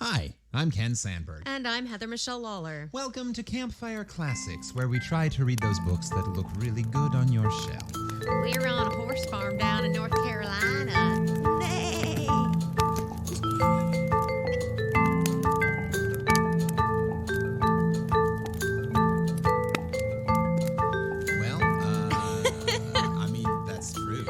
Hi, I'm Ken Sandberg. And I'm Heather Michelle Lawler. Welcome to Campfire Classics, where we try to read those books that look really good on your shelf. We're on a horse farm down in North Carolina. Hey! I mean, that's true.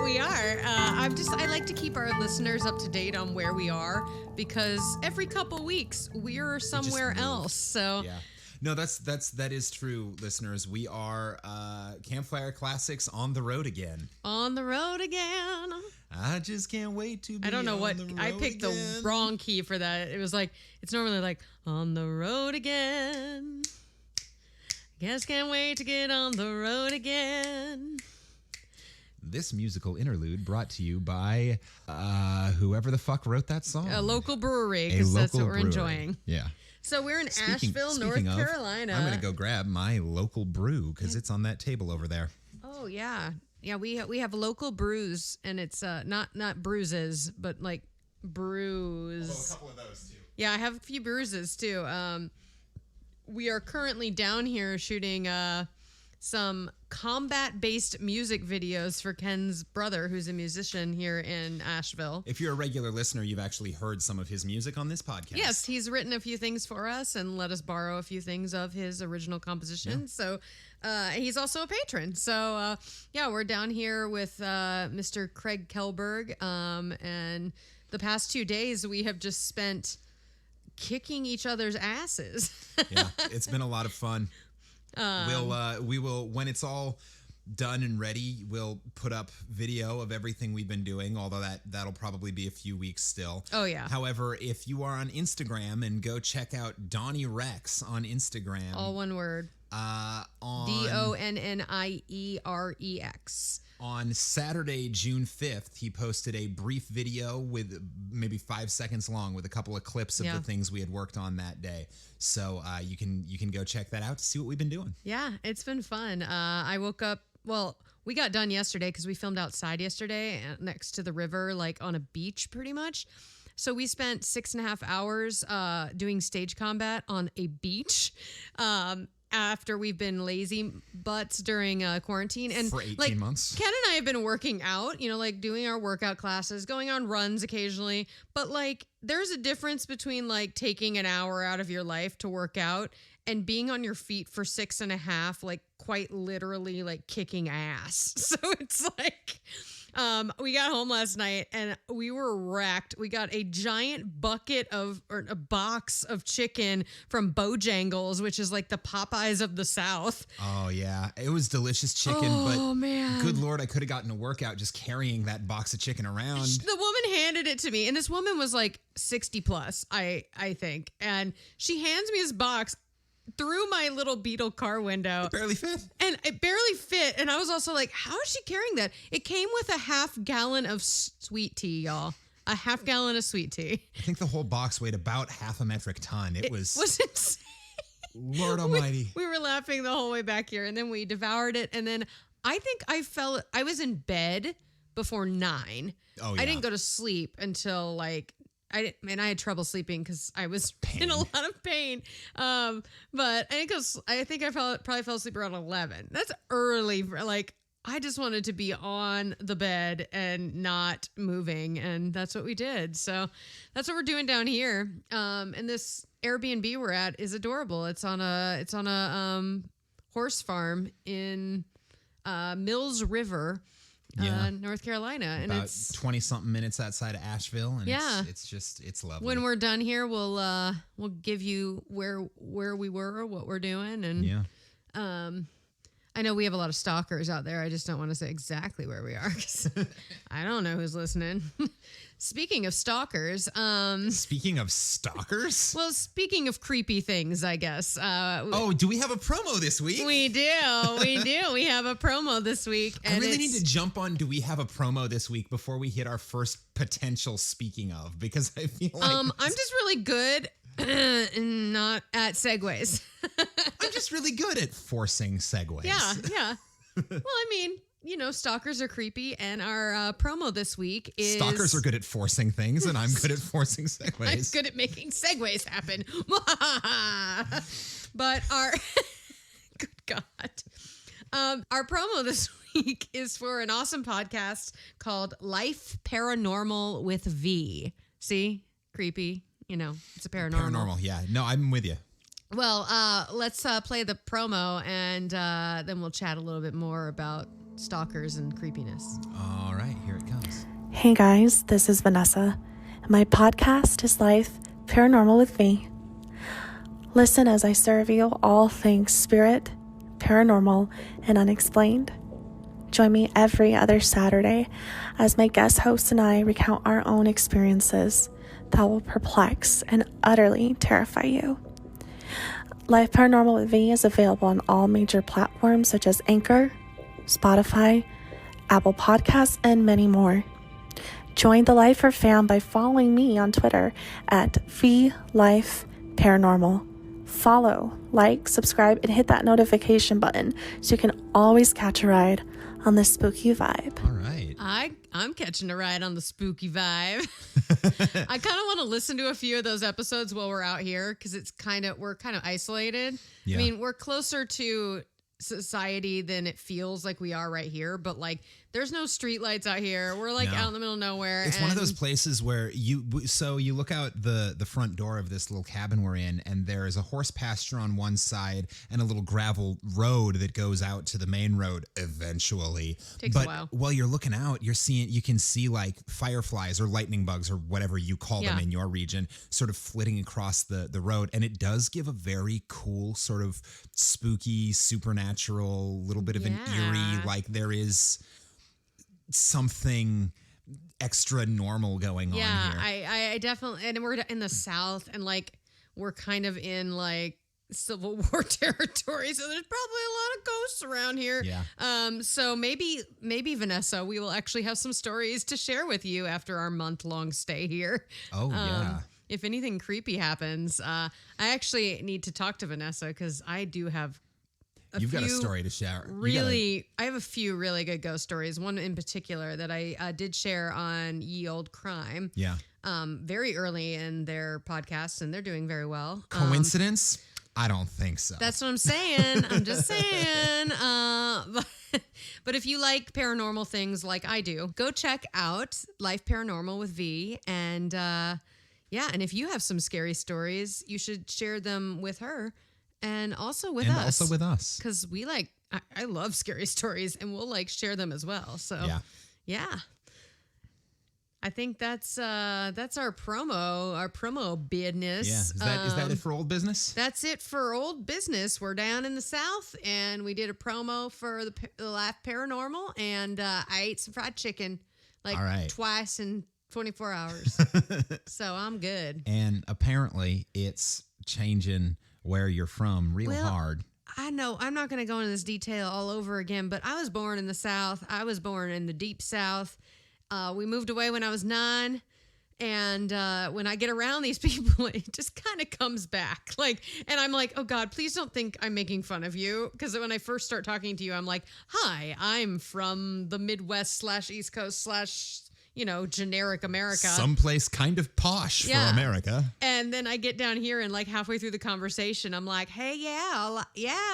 We are. I like to keep our listeners up to date on where we are because every couple weeks we're somewhere else. So yeah. No, that is true, listeners. We are Campfire Classics on the road again. On the road again. I just can't wait to be I don't know what I picked again. the wrong key for that. It was like it's normally like on the road again. Guess can't wait to get on the road again. This musical interlude brought to you by whoever the fuck wrote that song. A local brewery, because that's what we're enjoying. Yeah. So we're in Asheville, North Carolina. I'm going to go grab my local brew because it's on that table over there. Oh, yeah. Yeah, we have local brews, and it's not bruises, but like brews. Although a couple of those, too. Yeah, I have a few bruises, too. We are currently down here shooting some combat-based music videos for Ken's brother, who's a musician here in Asheville. If you're a regular listener, you've actually heard some of his music on this podcast. Yes, he's written a few things for us and let us borrow a few things of his original composition. Yeah. So he's also a patron. So, we're down here with Mr. Craig Kelberg. And the past 2 days, we have just spent kicking each other's asses. Yeah, it's been a lot of fun. We will when it's all done and ready, we'll put up video of everything we've been doing, although that'll probably be a few weeks still. Oh yeah. However, if you are on Instagram, and go check out Donnie Rex on Instagram. All one word. On DONNIEREX. On Saturday, June 5th, he posted a brief video with maybe 5 seconds long with a couple of clips of the things we had worked on that day. So you can go check that out to see what we've been doing. Yeah, it's been fun. I woke up, we got done yesterday because we filmed outside yesterday next to the river, like on a beach pretty much. So we spent 6.5 hours doing stage combat on a beach. After we've been lazy butts during quarantine. And for 18 months. Ken and I have been working out, like doing our workout classes, going on runs occasionally. But like there's a difference between like taking an hour out of your life to work out and being on your feet for 6.5, like quite literally like kicking ass. So it's like... we got home last night and we were wrecked. We got a giant a box of chicken from Bojangles, which is like the Popeyes of the South. Oh yeah, it was delicious chicken. Oh, but man. Good Lord, I could have gotten a workout just carrying that box of chicken around. The woman handed it to me, and this woman was like 60 plus, I think, and she hands me this box through my little Beetle car window. It barely fit. And it barely fit. And I was also like, how is she carrying that? It came with a 1/2 gallon of sweet tea, y'all. A 1/2 gallon of sweet tea. I think the whole box weighed about 1/2 metric ton. It was insane. Lord almighty. We were laughing the whole way back here. And then we devoured it. And then I think I was in bed before 9. Oh, yeah. I didn't go to sleep until like... I had trouble sleeping because I was in a lot of pain. But I think I probably fell asleep around 11. That's early. Like I just wanted to be on the bed and not moving, and that's what we did. So that's what we're doing down here. And this Airbnb we're at is adorable. It's on a horse farm in Mills River. North Carolina, and about it's 20-something minutes outside of Asheville, and it's lovely. When we're done here, we'll give you where we were, what we're doing, and I know we have a lot of stalkers out there. I just don't want to say exactly where we are because I don't know who's listening. Speaking of stalkers. Speaking of stalkers? Well, speaking of creepy things, I guess. Do we have a promo this week? We do. We have a promo this week. And I really need to jump on do we have a promo this week before we hit our first potential speaking of, because I feel like... I'm just really good not at segues. I'm just really good at forcing segues. Yeah. Well, I mean... stalkers are creepy, and our promo this week is... Stalkers are good at forcing things, and I'm good at forcing segues. I'm good at making segues happen. But our... Good God. Our promo this week is for an awesome podcast called Life Paranormal with V. See? Creepy. It's a paranormal. Paranormal, yeah. No, I'm with you. Well, let's play the promo, and then we'll chat a little bit more about stalkers and creepiness. All right, here it comes. Hey guys, this is Vanessa. My podcast is Life Paranormal with V. Listen as I serve you all things spirit, paranormal, and unexplained. Join me every other Saturday as my guest hosts and I recount our own experiences that will perplex and utterly terrify you. Life Paranormal with V is available on all major platforms such as Anchor, Spotify, Apple Podcasts, and many more. Join the Lifer fam by following me on Twitter at VLifeParanormal. Follow, like, subscribe, and hit that notification button so you can always catch a ride on the spooky vibe. All right. I'm catching a ride on the spooky vibe. I kind of want to listen to a few of those episodes while we're out here because we're kind of isolated. Yeah. I mean, we're closer to society than it feels like we are right here, but like there's no street lights out here. We're like out in the middle of nowhere. It's one of those places where you look out the front door of this little cabin we're in, and there is a horse pasture on one side and a little gravel road that goes out to the main road eventually. Takes a while. While you're looking out, you can see like fireflies or lightning bugs or whatever you call them in your region sort of flitting across the road. And it does give a very cool sort of spooky, supernatural, little bit of an eerie, like there is something extra normal going on here. I definitely, and we're in the South, and like we're kind of in like Civil War territory, so there's probably a lot of ghosts around here. Yeah. So maybe Vanessa, we will actually have some stories to share with you after our month-long stay here. Oh yeah. If anything creepy happens, I actually need to talk to Vanessa because I do have. You've got a story to share. I have a few really good ghost stories. One in particular that I did share on Ye Old Crime. Yeah. Very early in their podcast, and they're doing very well. Coincidence? I don't think so. That's what I'm saying. I'm just saying. But if you like paranormal things like I do, go check out Life Paranormal with V. And and if you have some scary stories, you should share them with her. And also with us. Because we I love scary stories, and we'll share them as well. So yeah. I think that's our promo business. Yeah. Is that it for old business? That's it for old business. We're down in the South, and we did a promo for the Life Paranormal, and I ate some fried chicken twice in 24 hours. So I'm good. And apparently it's changing where you're from hard. I know I'm not going to go into this detail all over again, but I was born in the South. I was born in the deep South. We moved away when I was 9. And when I get around these people, it just kind of comes back. And I'm like, oh God, please don't think I'm making fun of you. Because when I first start talking to you, I'm like, hi, I'm from the Midwest / East Coast / generic America. Someplace kind of posh for America. And then I get down here and halfway through the conversation, I'm like, hey,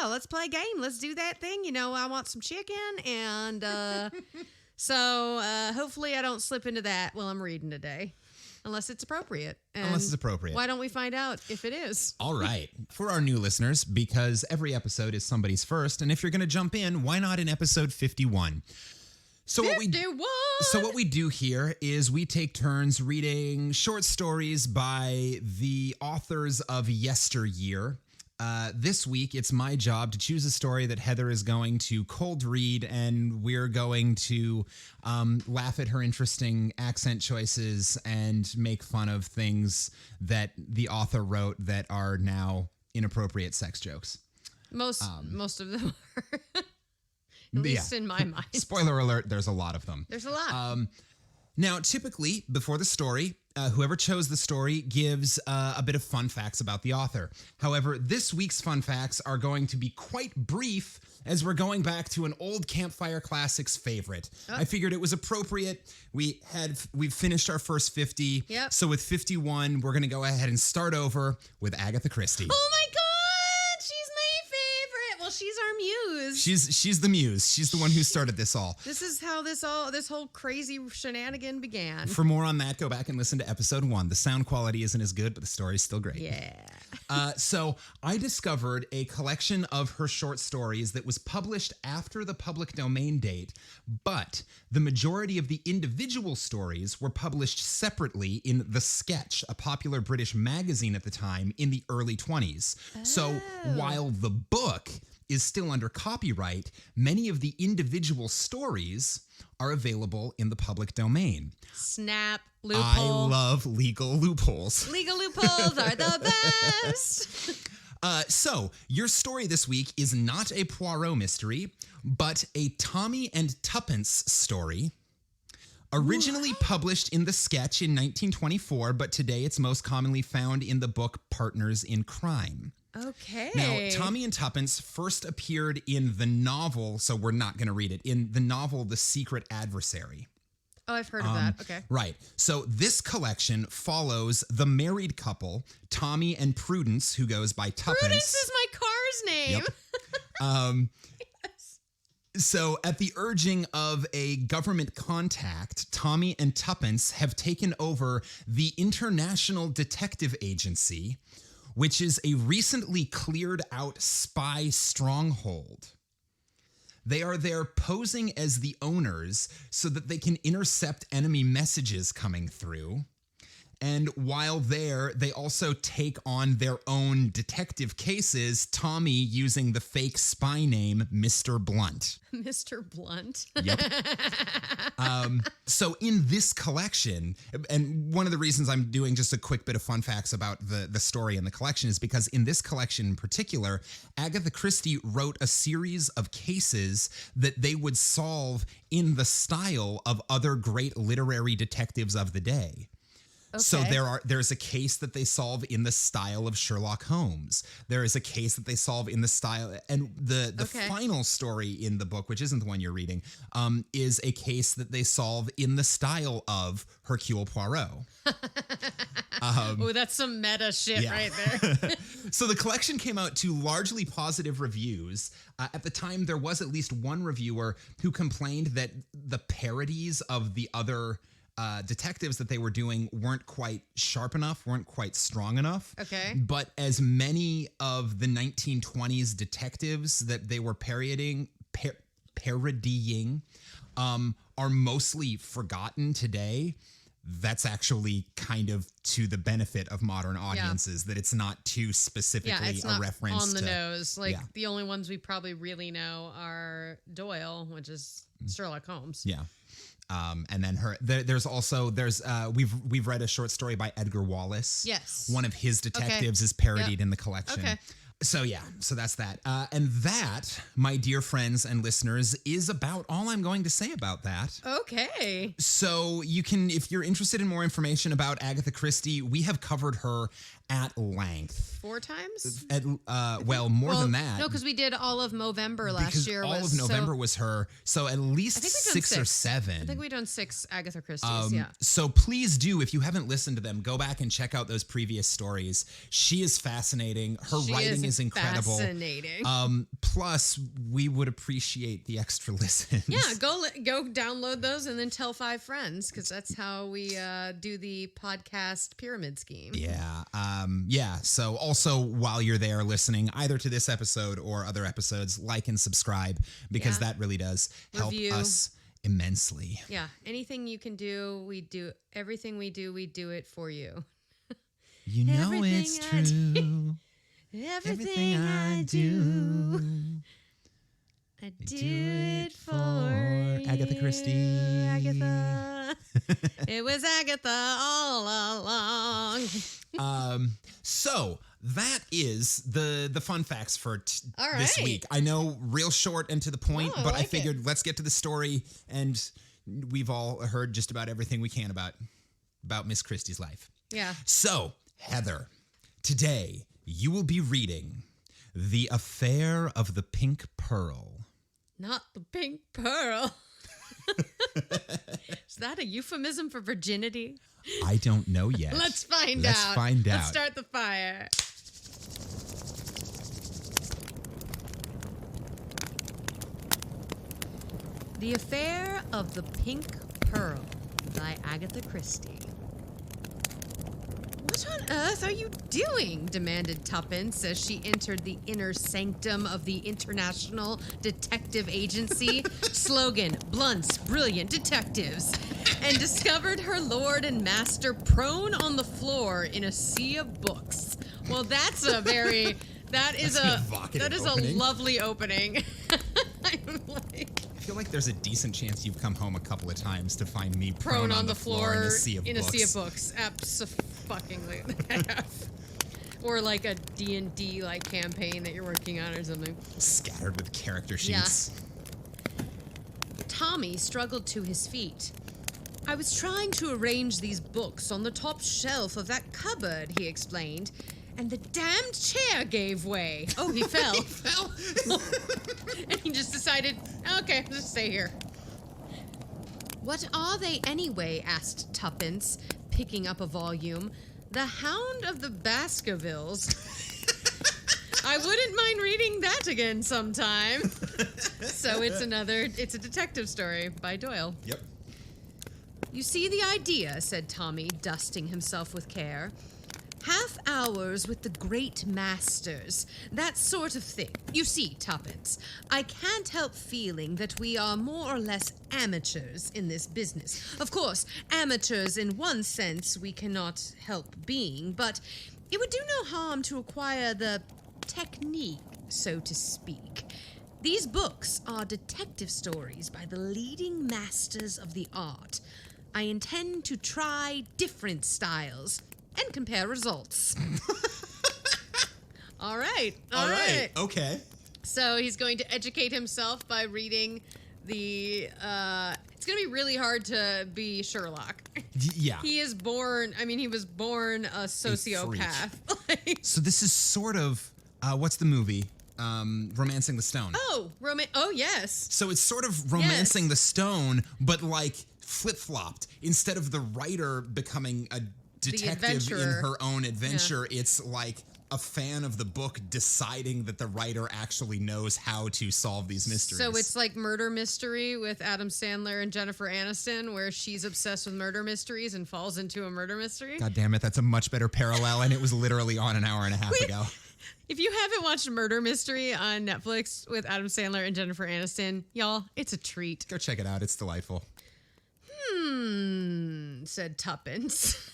let's play a game. Let's do that thing. I want some chicken. And so hopefully I don't slip into that while I'm reading today. Unless it's appropriate. Why don't we find out if it is? All right. For our new listeners, because every episode is somebody's first. And if you're going to jump in, why not in episode 51? So what we do here is we take turns reading short stories by the authors of yesteryear. This week, it's my job to choose a story that Heather is going to cold read, and we're going to laugh at her interesting accent choices and make fun of things that the author wrote that are now inappropriate sex jokes. Most of them are. At least in my mind. Spoiler alert, there's a lot of them. There's a lot. Now, typically, before the story, whoever chose the story gives a bit of fun facts about the author. However, this week's fun facts are going to be quite brief as we're going back to an old Campfire Classics favorite. Oh. I figured it was appropriate. We've finished our first 50. Yep. So with 51, we're going to go ahead and start over with Agatha Christie. Oh my God, she's my favorite. Well, she's our muse. She's the muse. She's the one who started this all. This is how this whole crazy shenanigan began. For more on that, go back and listen to episode 1. The sound quality isn't as good, but the story's still great. Yeah. So I discovered a collection of her short stories that was published after the public domain date, but the majority of the individual stories were published separately in The Sketch, a popular British magazine at the time in the early 20s. Oh. So while the book is still under copyright, many of the individual stories are available in the public domain. Snap. Loophole. I love legal loopholes. Legal loopholes are the best. So, your story this week is not a Poirot mystery, but a Tommy and Tuppence story. Originally published in The Sketch in 1924, but today it's most commonly found in the book Partners in Crime. Okay. Now, Tommy and Tuppence first appeared in the novel, so we're not going to read it, in the novel The Secret Adversary. Oh, I've heard of that. Okay. Right. So this collection follows the married couple, Tommy and Prudence, who goes by Tuppence. Prudence is my car's name. Yep. Yes. So at the urging of a government contact, Tommy and Tuppence have taken over the International Detective Agency, which is a recently cleared out spy stronghold. They are there posing as the owners so that they can intercept enemy messages coming through. And while there, they also take on their own detective cases, Tommy using the fake spy name Mr. Blunt. Mr. Blunt? Yep. So in this collection, and one of the reasons I'm doing just a quick bit of fun facts about the story and the collection is because in this collection in particular, Agatha Christie wrote a series of cases that they would solve in the style of other great literary detectives of the day. Okay. So there's a case that they solve in the style of Sherlock Holmes. There is a case that they solve in the style, and the final story in the book, which isn't the one you're reading, is a case that they solve in the style of Hercule Poirot. Oh, that's some meta shit right there. So the collection came out to largely positive reviews. At the time, there was at least one reviewer who complained that the parodies of the other detectives that they were doing weren't quite sharp enough, weren't quite strong enough. Okay. But as many of the 1920s detectives that they were parodying are mostly forgotten today, that's actually kind of to the benefit of modern audiences, that it's not too specifically it's not a reference on the nose. Like the only ones we probably really know are Doyle, which is Sherlock Holmes. Yeah. And then we've read a short story by Edgar Wallace. Yes. One of his detectives is parodied in the collection. Okay. So that's that. And that, my dear friends and listeners, is about all I'm going to say about that. Okay. So you can, if you're interested in more information about Agatha Christie, we have covered her at length. 4 times? More than that. No, because we did all of Movember last year. All of November was her. So at least 6 or 7. I think we've done 6 Agatha Christie's, So please do, if you haven't listened to them, go back and check out those previous stories. She is fascinating. Her writing is incredible. Fascinating. Plus, we would appreciate the extra listens. Yeah, go download those and then tell 5 friends, because that's how we do the podcast pyramid scheme. Yeah. So also while you're there listening, either to this episode or other episodes, like and subscribe, because that really does help us immensely. Yeah. Anything you can do, we do. Everything we do it for you. You know it's true. Everything I do. I do it for Agatha Christie. Agatha. It was Agatha all along. So that is the fun facts for this right. week. I know, real short and to the point, but I figured let's get to the story and we've all heard just about everything we can about Miss Christie's life. Yeah. So, Heather, today you will be reading The Affair of the Pink Pearl. Not the pink pearl. Is that a euphemism for virginity? I don't know yet. Let's find out. Let's find out. Let's start the fire. The Affair of the Pink Pearl by Agatha Christie. What on earth are you doing? Demanded Tuppence as she entered the inner sanctum of the International Detective Agency. Slogan, Blunt's Brilliant Detectives. And discovered her lord and master prone on the floor in a sea of books. Well, that is a lovely opening. I'm like, I feel like there's a decent chance you've come home a couple of times to find me prone on the floor in a sea of books. Abso-fucking-ly. Or like a D&D like campaign that you're working on or something. Scattered with character sheets. Yeah. Tommy struggled to his feet. I was trying to arrange these books on the top shelf of that cupboard, he explained, and the damned chair gave way. Oh, he fell. He fell? And he just decided, okay, let's stay here. What are they anyway? Asked Tuppence, picking up a volume. The Hound of the Baskervilles. I wouldn't mind reading that again sometime. So it's a detective story by Doyle. Yep. You see the idea, said Tommy, dusting himself with care. Half hours with the great masters, that sort of thing. You see, Tuppence, I can't help feeling that we are more or less amateurs in this business. Of course, amateurs in one sense we cannot help being, but it would do no harm to acquire the technique, so to speak. These books are detective stories by the leading masters of the art. I intend to try different styles and compare results. All right. Okay. So he's going to educate himself by reading the... it's going to be really hard to be Sherlock. Yeah. He was born a sociopath. So this is sort of... what's the movie? Romancing the Stone. Oh, yes. So it's sort of Romancing the Stone, but like flip-flopped. Instead of the writer becoming a detective in her own adventure, it's like a fan of the book deciding that the writer actually knows how to solve these mysteries. So it's like Murder Mystery with Adam Sandler and Jennifer Aniston, where she's obsessed with murder mysteries and falls into a murder mystery. God damn it, that's a much better parallel, and it was literally on an hour and a half ago. If you haven't watched Murder Mystery on Netflix with Adam Sandler and Jennifer Aniston, y'all, it's a treat. Go check it out. It's delightful. Said Tuppence.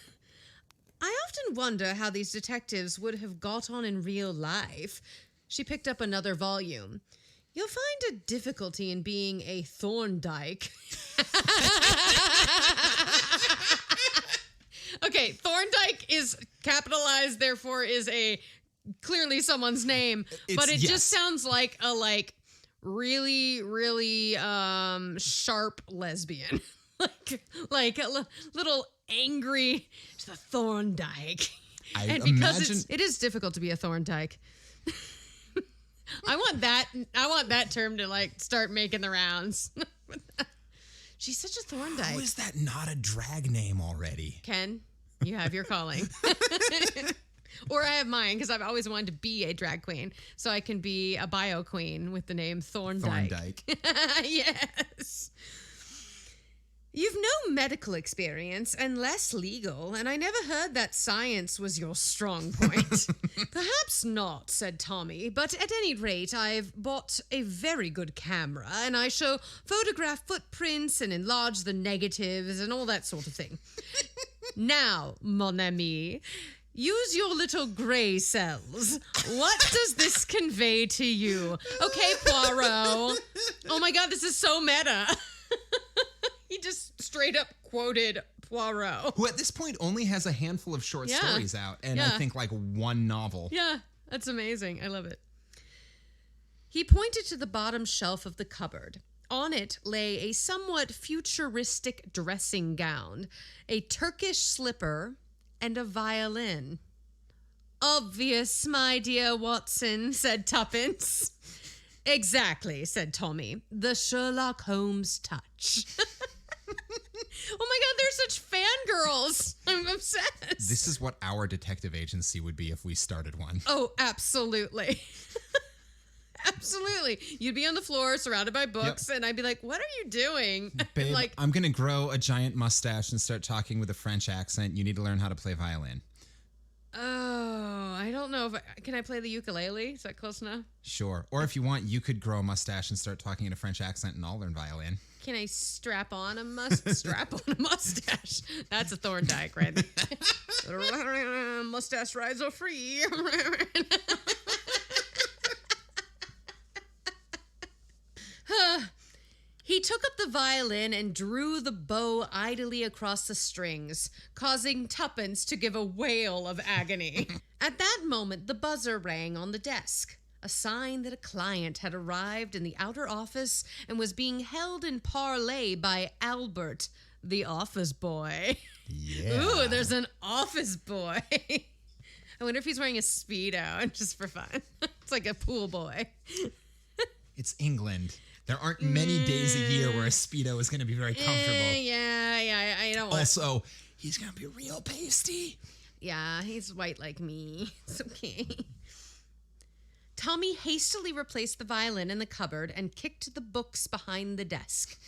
I often wonder how these detectives would have got on in real life. She picked up another volume. You'll find a difficulty in being a Thorndyke. Okay, Thorndyke is capitalized, therefore is clearly someone's name, but it just sounds like a really, really sharp lesbian. like a little angry, the Thorndyke. Because it is difficult to be a Thorndyke. I want that term to start making the rounds. She's such a Thorndyke. How is that not a drag name already? Ken, you have your calling. Or I have mine, because I've always wanted to be a drag queen, so I can be a bio queen with the name Thorndyke. Yes. You've no medical experience and less legal, and I never heard that science was your strong point. Perhaps not, said Tommy, but at any rate, I've bought a very good camera, and I shall photograph footprints and enlarge the negatives and all that sort of thing. Now, mon ami, use your little gray cells. What does this convey to you? Okay, Poirot. Oh my God, this is so meta. He just straight up quoted Poirot. Who at this point only has a handful of short stories out, and I think one novel. Yeah, that's amazing. I love it. He pointed to the bottom shelf of the cupboard. On it lay a somewhat futuristic dressing gown, a Turkish slipper, and a violin. "Obvious, my dear Watson," said Tuppence. "Exactly," said Tommy. "The Sherlock Holmes touch." Oh my God, they're such fangirls. I'm obsessed. This is what our detective agency would be if we started one. Oh, absolutely. Absolutely. You'd be on the floor surrounded by books, and I'd be like, "What are you doing?" Babe, Like, I'm going to grow a giant mustache and start talking with a French accent. You need to learn how to play violin. oh, I don't know if can I play the ukulele? Is that close enough? Sure. Or if you want, you could grow a mustache and start talking in a French accent and I'll learn violin. Can I strap on a mustache? That's a Thorndike, right? Mustache rides so free. He took up the violin and drew the bow idly across the strings, causing Tuppence to give a wail of agony. At that moment, the buzzer rang on the desk, a sign that a client had arrived in the outer office and was being held in parley by Albert, the office boy. Yeah. Ooh, there's an office boy. I wonder if he's wearing a Speedo, just for fun. It's like a pool boy. It's England. There aren't many days a year where a Speedo is going to be very comfortable. Yeah, I don't want. Also, he's going to be real pasty. Yeah, he's white like me. It's okay. Tommy hastily replaced the violin in the cupboard and kicked the books behind the desk.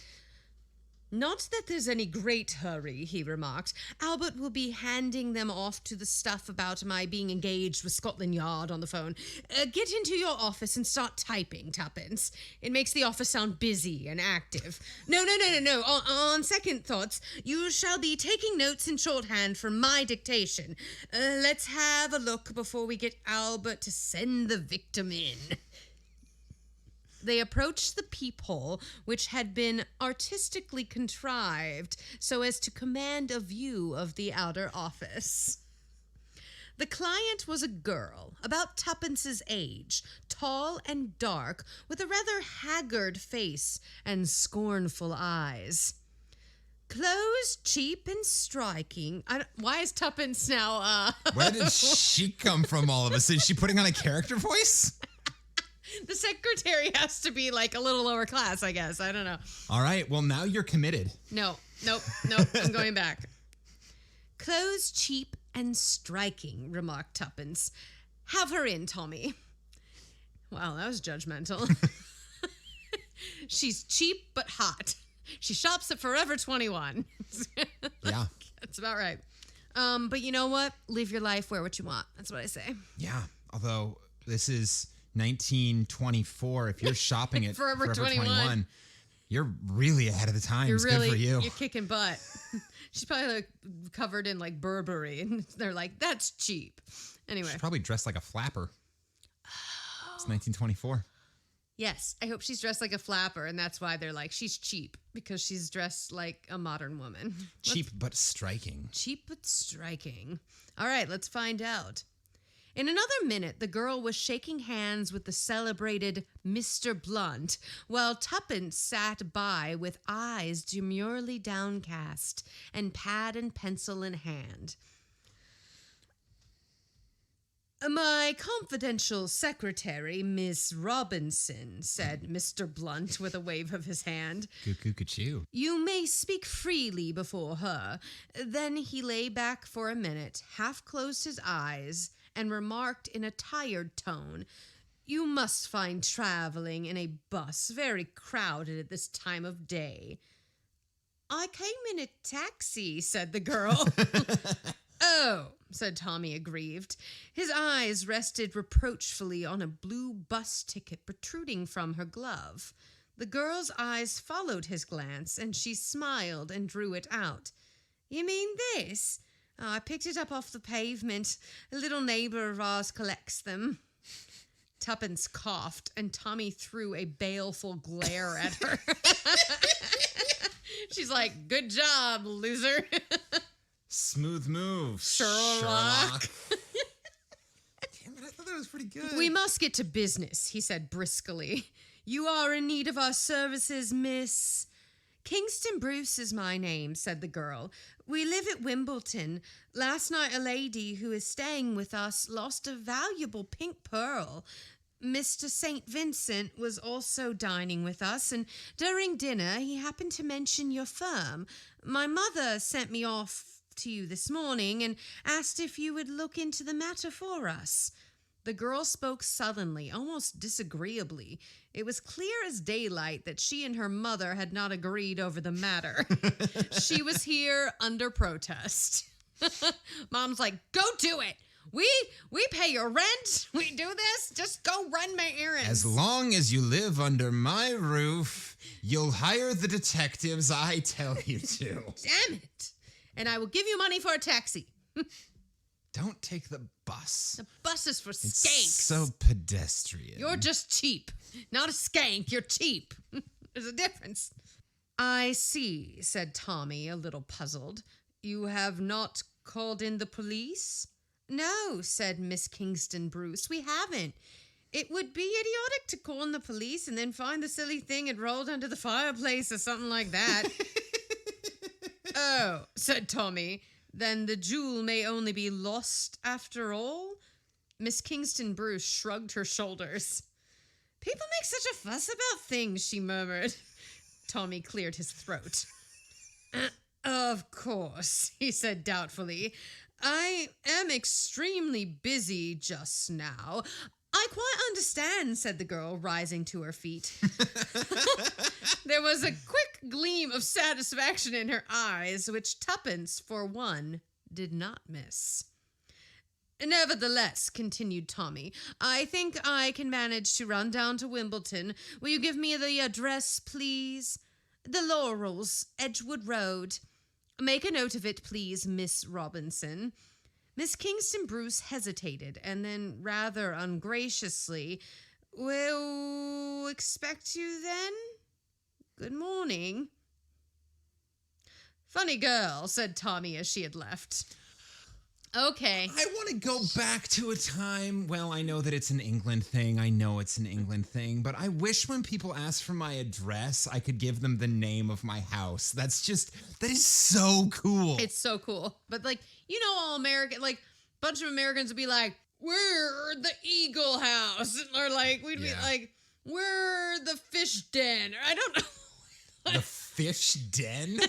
"Not that there's any great hurry," he remarked. "Albert will be handing them off to the stuff about my being engaged with Scotland Yard on the phone. Get into your office and start typing, Tuppence. It makes the office sound busy and active. No. On second thoughts, you shall be taking notes in shorthand from my dictation. Let's have a look before we get Albert to send the victim in." They approached the peephole, which had been artistically contrived so as to command a view of the outer office. The client was a girl, about Tuppence's age, tall and dark, with a rather haggard face and scornful eyes. "Clothes cheap and striking." Why is Tuppence now, Where did she come from all of a sudden? Is she putting on a character voice? The secretary has to be like a little lower class, I guess. I don't know. All right, well, now you're committed. Nope. I'm going back. "Clothes cheap and striking," remarked Tuppence. "Have her in, Tommy." Wow, that was judgmental. "She's cheap but hot. She shops at Forever 21. Yeah. That's about right. But you know what? Live your life, wear what you want. That's what I say. Yeah, although this is 1924. If you're shopping at Forever 21, you're really ahead of the times. Good for you. You're kicking butt. She's probably like covered in like Burberry, and they're like, "That's cheap." Anyway, She's probably dressed like a flapper. It's 1924. yes, I hope she's dressed like a flapper, and that's why they're like, she's cheap, because she's dressed like a modern woman. Cheap but striking. Cheap but striking. All right, let's find out. In another minute, the girl was shaking hands with the celebrated Mr. Blunt, while Tuppence sat by with eyes demurely downcast and pad and pencil in hand. "My confidential secretary, Miss Robinson," said Mr. Blunt with a wave of his hand. Cuckoo-ca-choo. "You may speak freely before her." Then he lay back for a minute, half closed his eyes, and remarked in a tired tone, "You must find traveling in a bus very crowded at this time of day." "I came in a taxi," said the girl. "Oh," said Tommy, aggrieved. His eyes rested reproachfully on a blue bus ticket protruding from her glove. The girl's eyes followed his glance, and she smiled and drew it out. "You mean this? Oh, I picked it up off the pavement. A little neighbor of ours collects them." Tuppence coughed, and Tommy threw a baleful glare at her. She's like, "Good job, loser." Smooth move, Sherlock. Damn it, I thought that was pretty good. "We must get to business," he said briskly. You are in need of our services, miss. Kingston Bruce is my name, said the girl. We live at Wimbledon. Last night a lady who is staying with us lost a valuable pink pearl. Mr. St. Vincent was also dining with us, and during dinner he happened to mention your firm. My mother sent me off to you this morning and asked if you would look into the matter for us. The girl spoke sullenly, almost disagreeably. It was clear as daylight that she and her mother had not agreed over the matter. She was here under protest. Mom's like, go do it. We pay your rent. We do this. Just go run my errands. As long as you live under my roof, you'll hire the detectives I tell you to. Damn it. And I will give you money for a taxi. Don't take the bus. The bus is for It's skanks. so pedestrian. You're just cheap. Not a skank. You're cheap. There's a difference. I see, said Tommy, a little puzzled. You have not called in the police? No, said Miss Kingston Bruce. We haven't. It would be idiotic to call in the police and then find the silly thing had rolled under the fireplace or something like that. Oh, said Tommy. Then the jewel may only be lost after all? Miss Kingston Bruce shrugged her shoulders. People make such a fuss about things, she murmured. Tommy cleared his throat. Of course, he said doubtfully. I am extremely busy just now. I quite understand, said the girl, rising to her feet. There was a quick gleam of satisfaction in her eyes, which Tuppence, for one, did not miss. Nevertheless, continued Tommy, I think I can manage to run down to Wimbledon. Will you give me the address, please? The Laurels, Edgewood Road. Make a note of it, please, Miss Robinson. Miss Kingston Bruce hesitated, and then, rather ungraciously, we'll expect you then? Good morning. Funny girl, said Tommy as she had left. Okay. I want to go back to a time, well, I know that it's an England thing. I know it's an England thing, but I wish when people ask for my address, I could give them the name of my house. That is so cool. It's so cool. But, like, you know, all American, like, a bunch of Americans would be like, we're the Eagle House. Or, like, we'd be like, we're the Fish Den. Or I don't know. The Fish Den?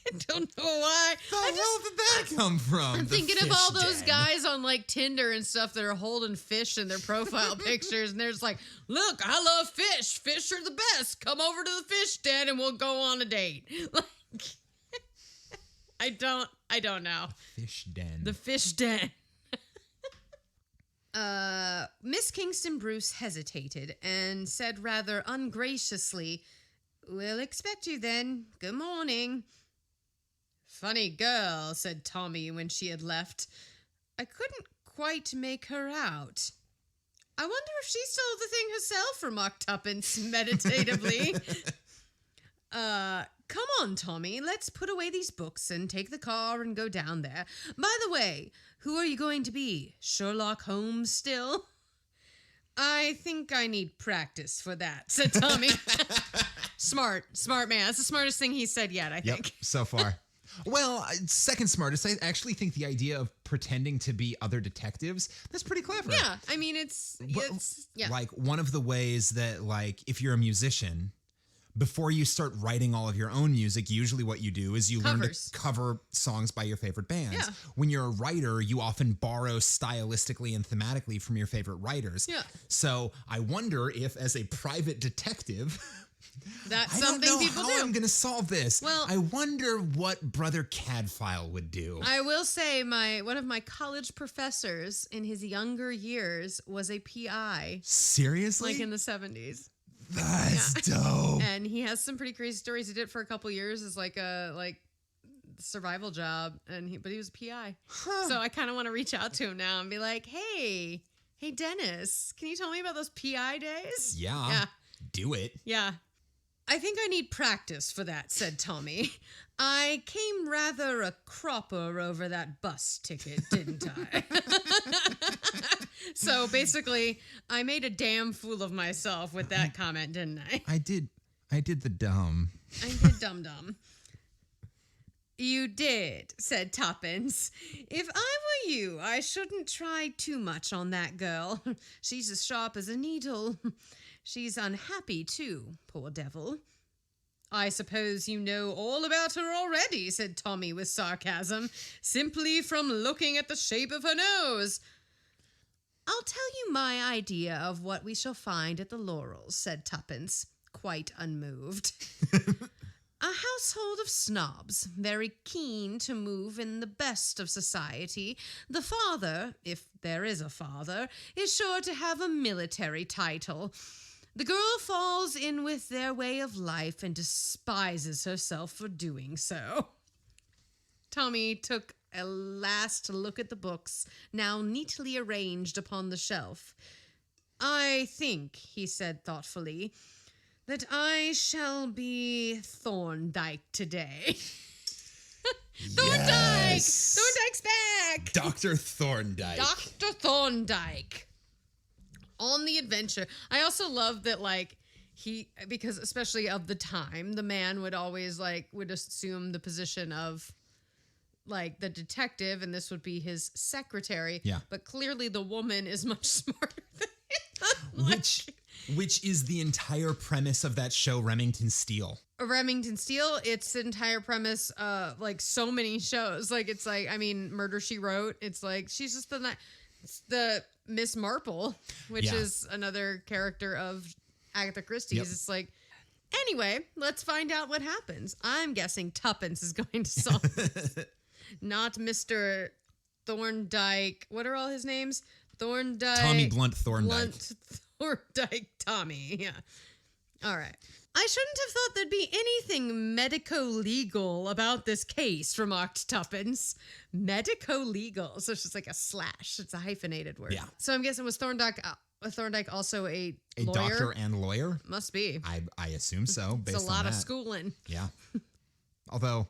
I don't know why. Where did that come from? I'm thinking of all those guys on like Tinder and stuff that are holding fish in their profile pictures, and they're just like, "Look, I love fish. Fish are the best. Come over to the fish den and we'll go on a date." Like, I don't know. Fish Den. The Fish Den. Miss Kingston Bruce hesitated and said rather ungraciously, "We'll expect you then. Good morning." Funny girl, said Tommy when she had left. I couldn't quite make her out. I wonder if she stole the thing herself, remarked Tuppence meditatively. Come on, Tommy, let's put away these books and take the car and go down there. By the way, who are you going to be? Sherlock Holmes still? I think I need practice for that, said Tommy. Smart man. That's the smartest thing he said yet, I think. Yep, so far. Well, second smartest, I actually think the idea of pretending to be other detectives, that's pretty clever. Yeah, I mean, it's like one of the ways that, like, if you're a musician, before you start writing all of your own music, usually what you do is you learn to cover songs by your favorite bands. Yeah. When you're a writer, you often borrow stylistically and thematically from your favorite writers. Yeah. So I wonder if, as a private detective... That's something people do. I don't know how I'm going to solve this. Well, I wonder what Brother Cadfile would do. I will say one of my college professors in his younger years was a PI. Seriously? Like in the 70s. That's dope. And he has some pretty crazy stories. He did it for a couple years as like a survival job, but he was a PI. Huh. So I kind of want to reach out to him now and be like, hey Dennis, can you tell me about those PI days? Yeah. Do it. Yeah. I think I need practice for that, said Tommy. I came rather a cropper over that bus ticket, didn't I? So basically, I made a damn fool of myself with that comment, didn't I? I did the dumb. I did dumb. You did, said Tuppence. If I were you, I shouldn't try too much on that girl. She's as sharp as a needle. She's unhappy, too, poor devil. I suppose you know all about her already, said Tommy with sarcasm, simply from looking at the shape of her nose. I'll tell you my idea of what we shall find at the Laurels, said Tuppence, quite unmoved. A household of snobs, very keen to move in the best of society. The father, if there is a father, is sure to have a military title. The girl falls in with their way of life and despises herself for doing so. Tommy took a last look at the books, now neatly arranged upon the shelf. I think, he said thoughtfully, that I shall be Thorndyke today. Thorndyke! Yes. Thorndyke's back! Dr. Thorndyke. Dr. Thorndyke. On the adventure. I also love that, like, because especially of the time, the man would always, like, would assume the position of, like, the detective, and this would be his secretary. Yeah. But clearly the woman is much smarter than him. Which is the entire premise of that show, Remington Steele. Remington Steele, it's the entire premise of, like, so many shows. Like, it's like, I mean, Murder, She Wrote. It's like, she's just the Miss Marple, which is another character of Agatha Christie's. Yep. It's like, anyway, let's find out what happens. I'm guessing Tuppence is going to solve this. Not Mr. Thorndyke. What are all his names? Thorndyke. Tommy Blunt Thorndyke. Thorndyke Tommy. Yeah. All right. I shouldn't have thought there'd be anything medico-legal about this case, remarked Tuppence. Medico-legal. So it's just like a slash. It's a hyphenated word. Yeah. So I'm guessing was Thorndyke also a lawyer? Doctor and lawyer? Must be. I assume so, based on that. It's a lot of schooling. Yeah. Although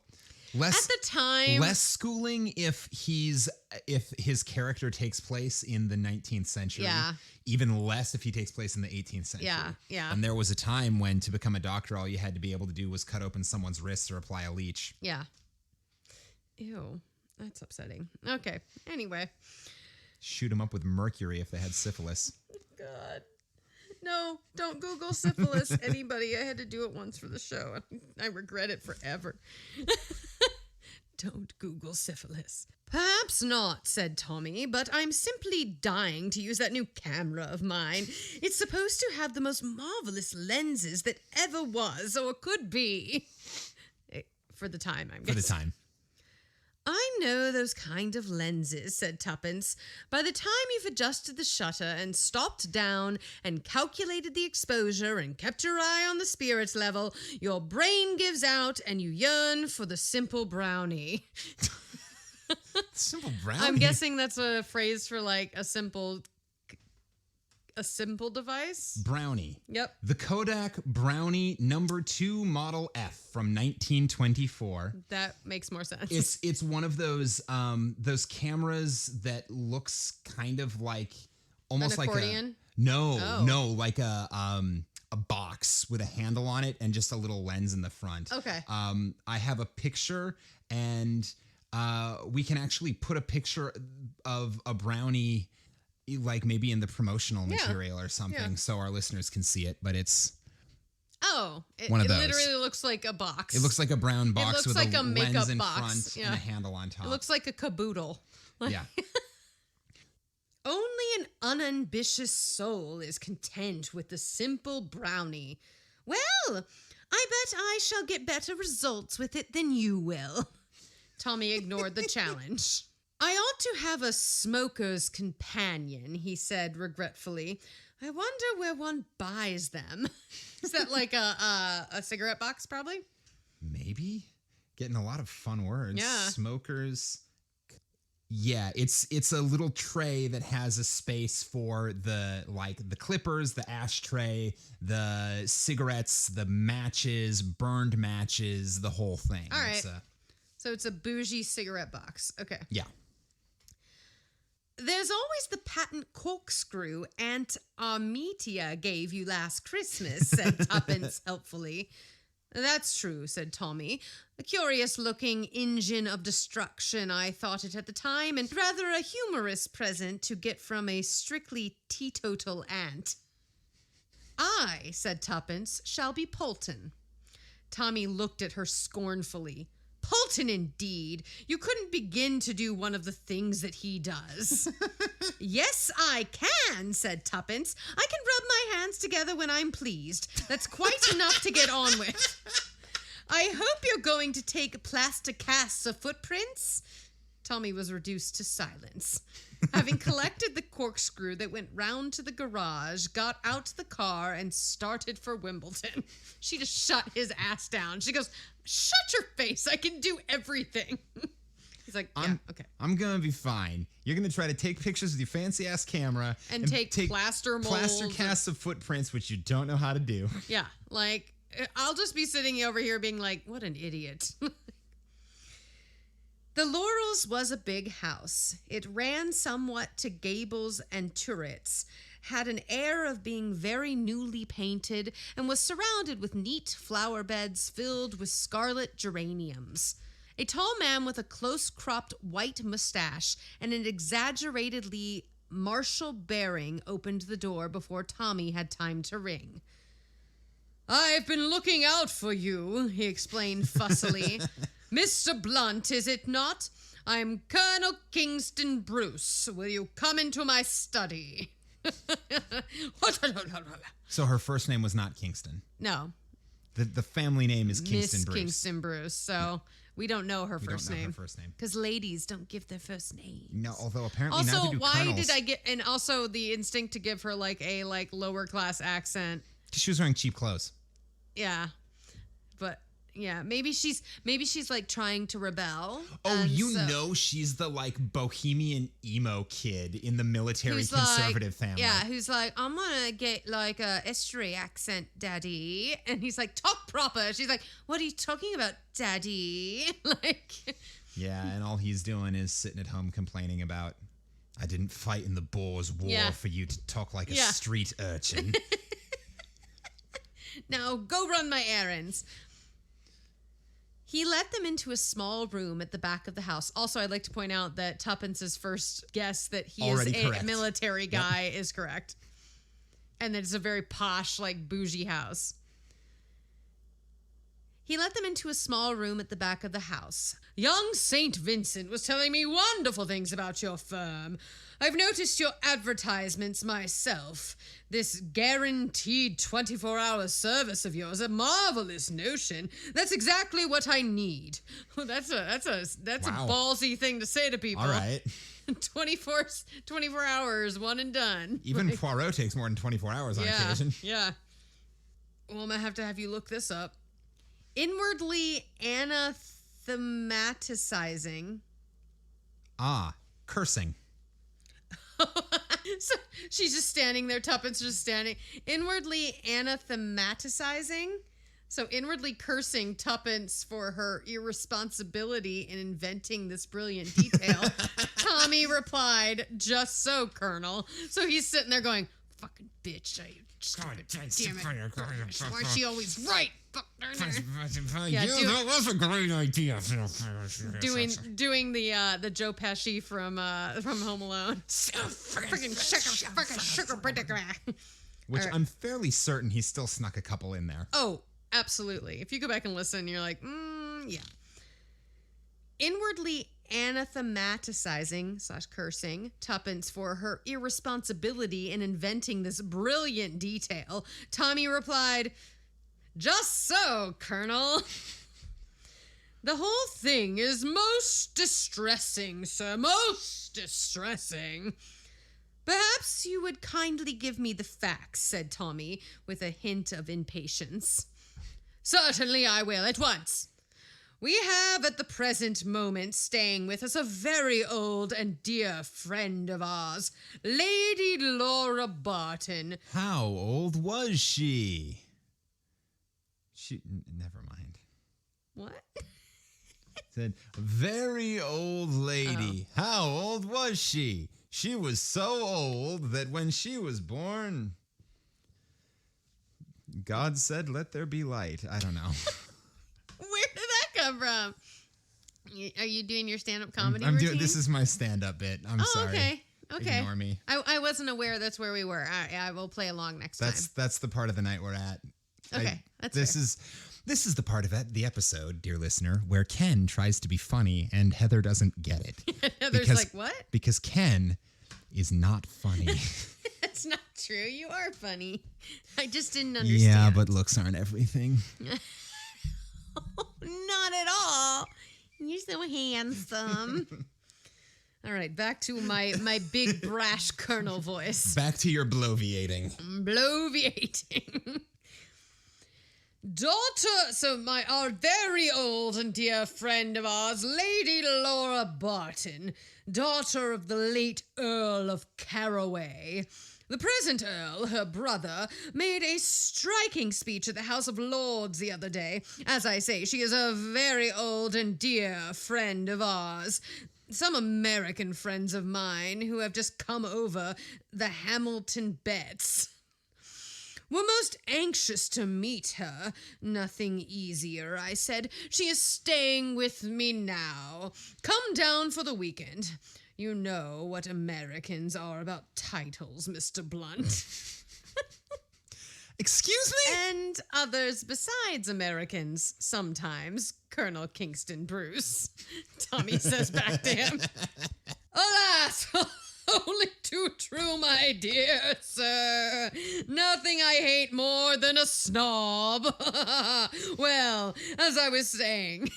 less at the time, less schooling if his character takes place in the 19th century. Yeah. Even less if he takes place in the 18th century. Yeah, yeah. And there was a time when to become a doctor, all you had to be able to do was cut open someone's wrists or apply a leech. Yeah. Ew. That's upsetting. Okay. Anyway. Shoot them up with mercury if they had syphilis. God. No, don't Google syphilis, anybody. I had to do it once for the show. I regret it forever. Don't Google syphilis. Perhaps not, said Tommy, but I'm simply dying to use that new camera of mine. It's supposed to have the most marvelous lenses that ever was or could be. For the time, I'm guessing. For the time. I know those kind of lenses, said Tuppence. By the time you've adjusted the shutter and stopped down and calculated the exposure and kept your eye on the spirit level, your brain gives out and you yearn for the simple brownie. Simple brownie? I'm guessing that's a phrase for like a simple device? Brownie. Yep. The Kodak Brownie number 2 Model F from 1924. That makes more sense. It's one of those cameras that looks kind of like almost an accordion? like a box with a handle on it and just a little lens in the front. Okay. I have a picture, and we can actually put a picture of a brownie, like maybe in the promotional material or something, so our listeners can see it. But it's one of those. It literally looks like a box. It looks like a brown box with like a makeup lens in box. front and a handle on top. It looks like a caboodle. Yeah. Only an unambitious soul is content with the simple brownie. Well, I bet I shall get better results with it than you will. Tommy ignored the challenge. I ought to have a smoker's companion, he said regretfully. I wonder where one buys them. Is that like a cigarette box, probably? Maybe. Getting a lot of fun words. Yeah. Smokers. Yeah, it's a little tray that has a space for the clippers, the ashtray, the cigarettes, the matches, burned matches, the whole thing. All right. So it's a bougie cigarette box. Okay. Yeah. There's always the patent corkscrew Aunt Armitia gave you last Christmas, said Tuppence helpfully. That's true, said Tommy. A curious-looking engine of destruction, I thought it at the time, and rather a humorous present to get from a strictly teetotal aunt. I, said Tuppence, shall be Polton. Tommy looked at her scornfully. Polton, indeed. You couldn't begin to do one of the things that he does. Yes, I can, said Tuppence. I can rub my hands together when I'm pleased. That's quite enough to get on with. I hope you're going to take plaster casts of footprints. Tommy was reduced to silence. Having collected the corkscrew, they went round to the garage, got out the car, and started for Wimbledon. She just shut his ass down. She goes, shut your face. I can do everything. He's like, yeah, okay. I'm going to be fine. You're going to try to take pictures with your fancy-ass camera. And take plaster molds. Plaster casts of footprints, which you don't know how to do. Yeah, like, I'll just be sitting over here being like, what an idiot. The Laurels was a big house. It ran somewhat to gables and turrets, had an air of being very newly painted, and was surrounded with neat flower beds filled with scarlet geraniums. A tall man with a close-cropped white mustache and an exaggeratedly martial bearing opened the door before Tommy had time to ring. I've been looking out for you, he explained fussily. Mr. Blunt, is it not? I'm Colonel Kingston Bruce. Will you come into my study? So her first name was not Kingston. No. The family name is Kingston Miss Bruce. Kingston Bruce. So we don't know her first name. Her first name. Because ladies don't give their first name. No, although apparently also, neither do why colonels. did I get? And also the instinct to give her like a lower class accent. She was wearing cheap clothes. Yeah, but. Yeah, maybe she's like trying to rebel. Oh, know she's the like bohemian emo kid in the military conservative family. Yeah, who's like, I'm gonna get like a estuary accent, daddy. And he's like, talk proper. She's like, what are you talking about, daddy? Like, yeah, and all he's doing is sitting at home complaining about, I didn't fight in the Boers' War for you to talk like a street urchin. Now go run my errands. He led them into a small room at the back of the house. Also, I'd like to point out that Tuppence's first guess that he is a military guy is correct. And that it's a very posh, like, bougie house. He led them into a small room at the back of the house. Young St. Vincent was telling me wonderful things about your firm. I've noticed your advertisements myself. This guaranteed 24-hour service of yours, a marvelous notion. That's exactly what I need. Well, that's a ballsy thing to say to people. All right. 24 hours, one and done. Even Poirot takes more than 24 hours on occasion. Yeah. Well, I'm going to have you look this up. Inwardly anathematizing. Cursing. So she's just standing there. Tuppence just standing. Inwardly anathematizing. So inwardly cursing Tuppence for her irresponsibility in inventing this brilliant detail. Tommy replied, just so, Colonel. So he's sitting there going, fucking bitch. Damn it. Why is she always right? Yeah, that was a great idea. Doing the Joe Pesci from Home Alone. Freaking sugar. Which I'm fairly certain he still snuck a couple in there. Oh, absolutely. If you go back and listen, you're like, yeah. Inwardly anathematizing / cursing Tuppence for her irresponsibility in inventing this brilliant detail, Tommy replied, just so, Colonel. The whole thing is most distressing, sir, most distressing. Perhaps you would kindly give me the facts, said Tommy, with a hint of impatience. Certainly I will, at once. We have at the present moment staying with us a very old and dear friend of ours, Lady Laura Barton. How old was she? Never mind. What? Said, very old lady. Oh. How old was she? She was so old that when she was born, God said, let there be light. I don't know. Where did that come from? Are you doing your stand-up comedy routine? This is my stand-up bit. I'm sorry. Okay. Ignore me. I wasn't aware that's where we were. I will play along next time. That's the part of the night we're at. Okay, This is the part of the episode, dear listener, where Ken tries to be funny and Heather doesn't get it. Heather's like, what? Because Ken is not funny. That's not true. You are funny. I just didn't understand. Yeah, but looks aren't everything. Not at all. You're so handsome. All right, back to my big brash colonel voice. Back to your bloviating. Bloviating. Our very old and dear friend of ours, Lady Laura Barton, daughter of the late Earl of Carraway. The present Earl, her brother, made a striking speech at the House of Lords the other day. As I say, she is a very old and dear friend of ours. Some American friends of mine who have just come over, the Hamilton Betts, were most anxious to meet her. Nothing easier, I said. She is staying with me now. Come down for the weekend. You know what Americans are about titles, Mr. Blunt. Excuse me? And others besides Americans, sometimes, Colonel Kingston Bruce. Tommy says back to him. Alas! Only too true, my dear sir. Nothing I hate more than a snob. Well, as I was saying,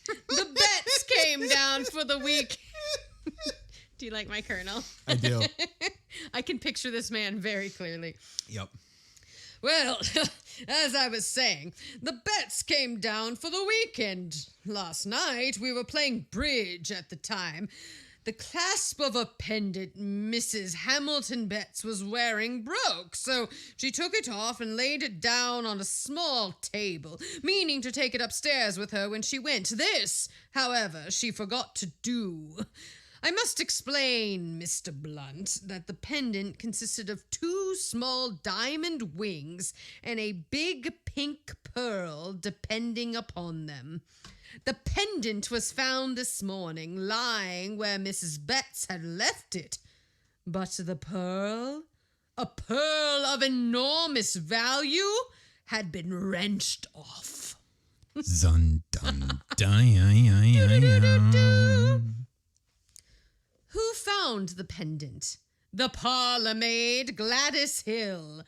the Betts came down for the week. Do you like my colonel? I do. I can picture this man very clearly. Yep. Well, as I was saying, the Betts came down for the weekend. Last night, we were playing bridge at the time. The clasp of a pendant Mrs. Hamilton Betts was wearing broke, so she took it off and laid it down on a small table, meaning to take it upstairs with her when she went. This, however, she forgot to do. I must explain, Mr. Blunt, that the pendant consisted of 2 small diamond wings and a big pink pearl depending upon them. The pendant was found this morning, lying where Mrs. Betts had left it. But the pearl, a pearl of enormous value, had been wrenched off. Zun dun dun. Who found the pendant? The parlor maid, Gladys Hill.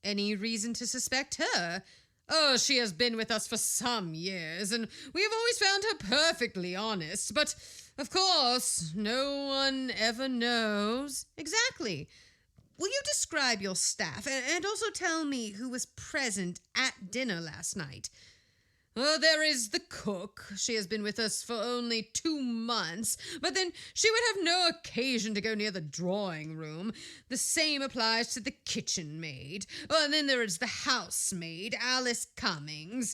Any reason to suspect her? Oh, she has been with us for some years, and we have always found her perfectly honest. But, of course, no one ever knows. Exactly. Will you describe your staff, and also tell me who was present at dinner last night? There is the cook. She has been with us for only 2 months, but then she would have no occasion to go near the drawing room. The same applies to the kitchen maid. And then there is the housemaid, Alice Cummings.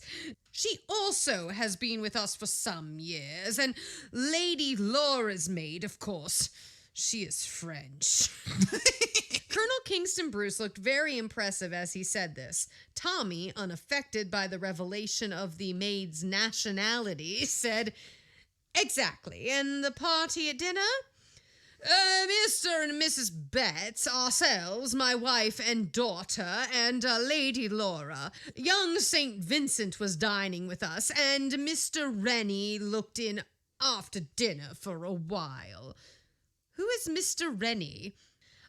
She also has been with us for some years, and Lady Laura's maid, of course. She is French. Colonel Kingston Bruce looked very impressive as he said this. Tommy, unaffected by the revelation of the maid's nationality, said, "Exactly. And the party at dinner? Mr. and Mrs. Betts, ourselves, my wife and daughter, and Lady Laura. Young St. Vincent was dining with us, and Mr. Rennie looked in after dinner for a while." Who is Mr. Rennie?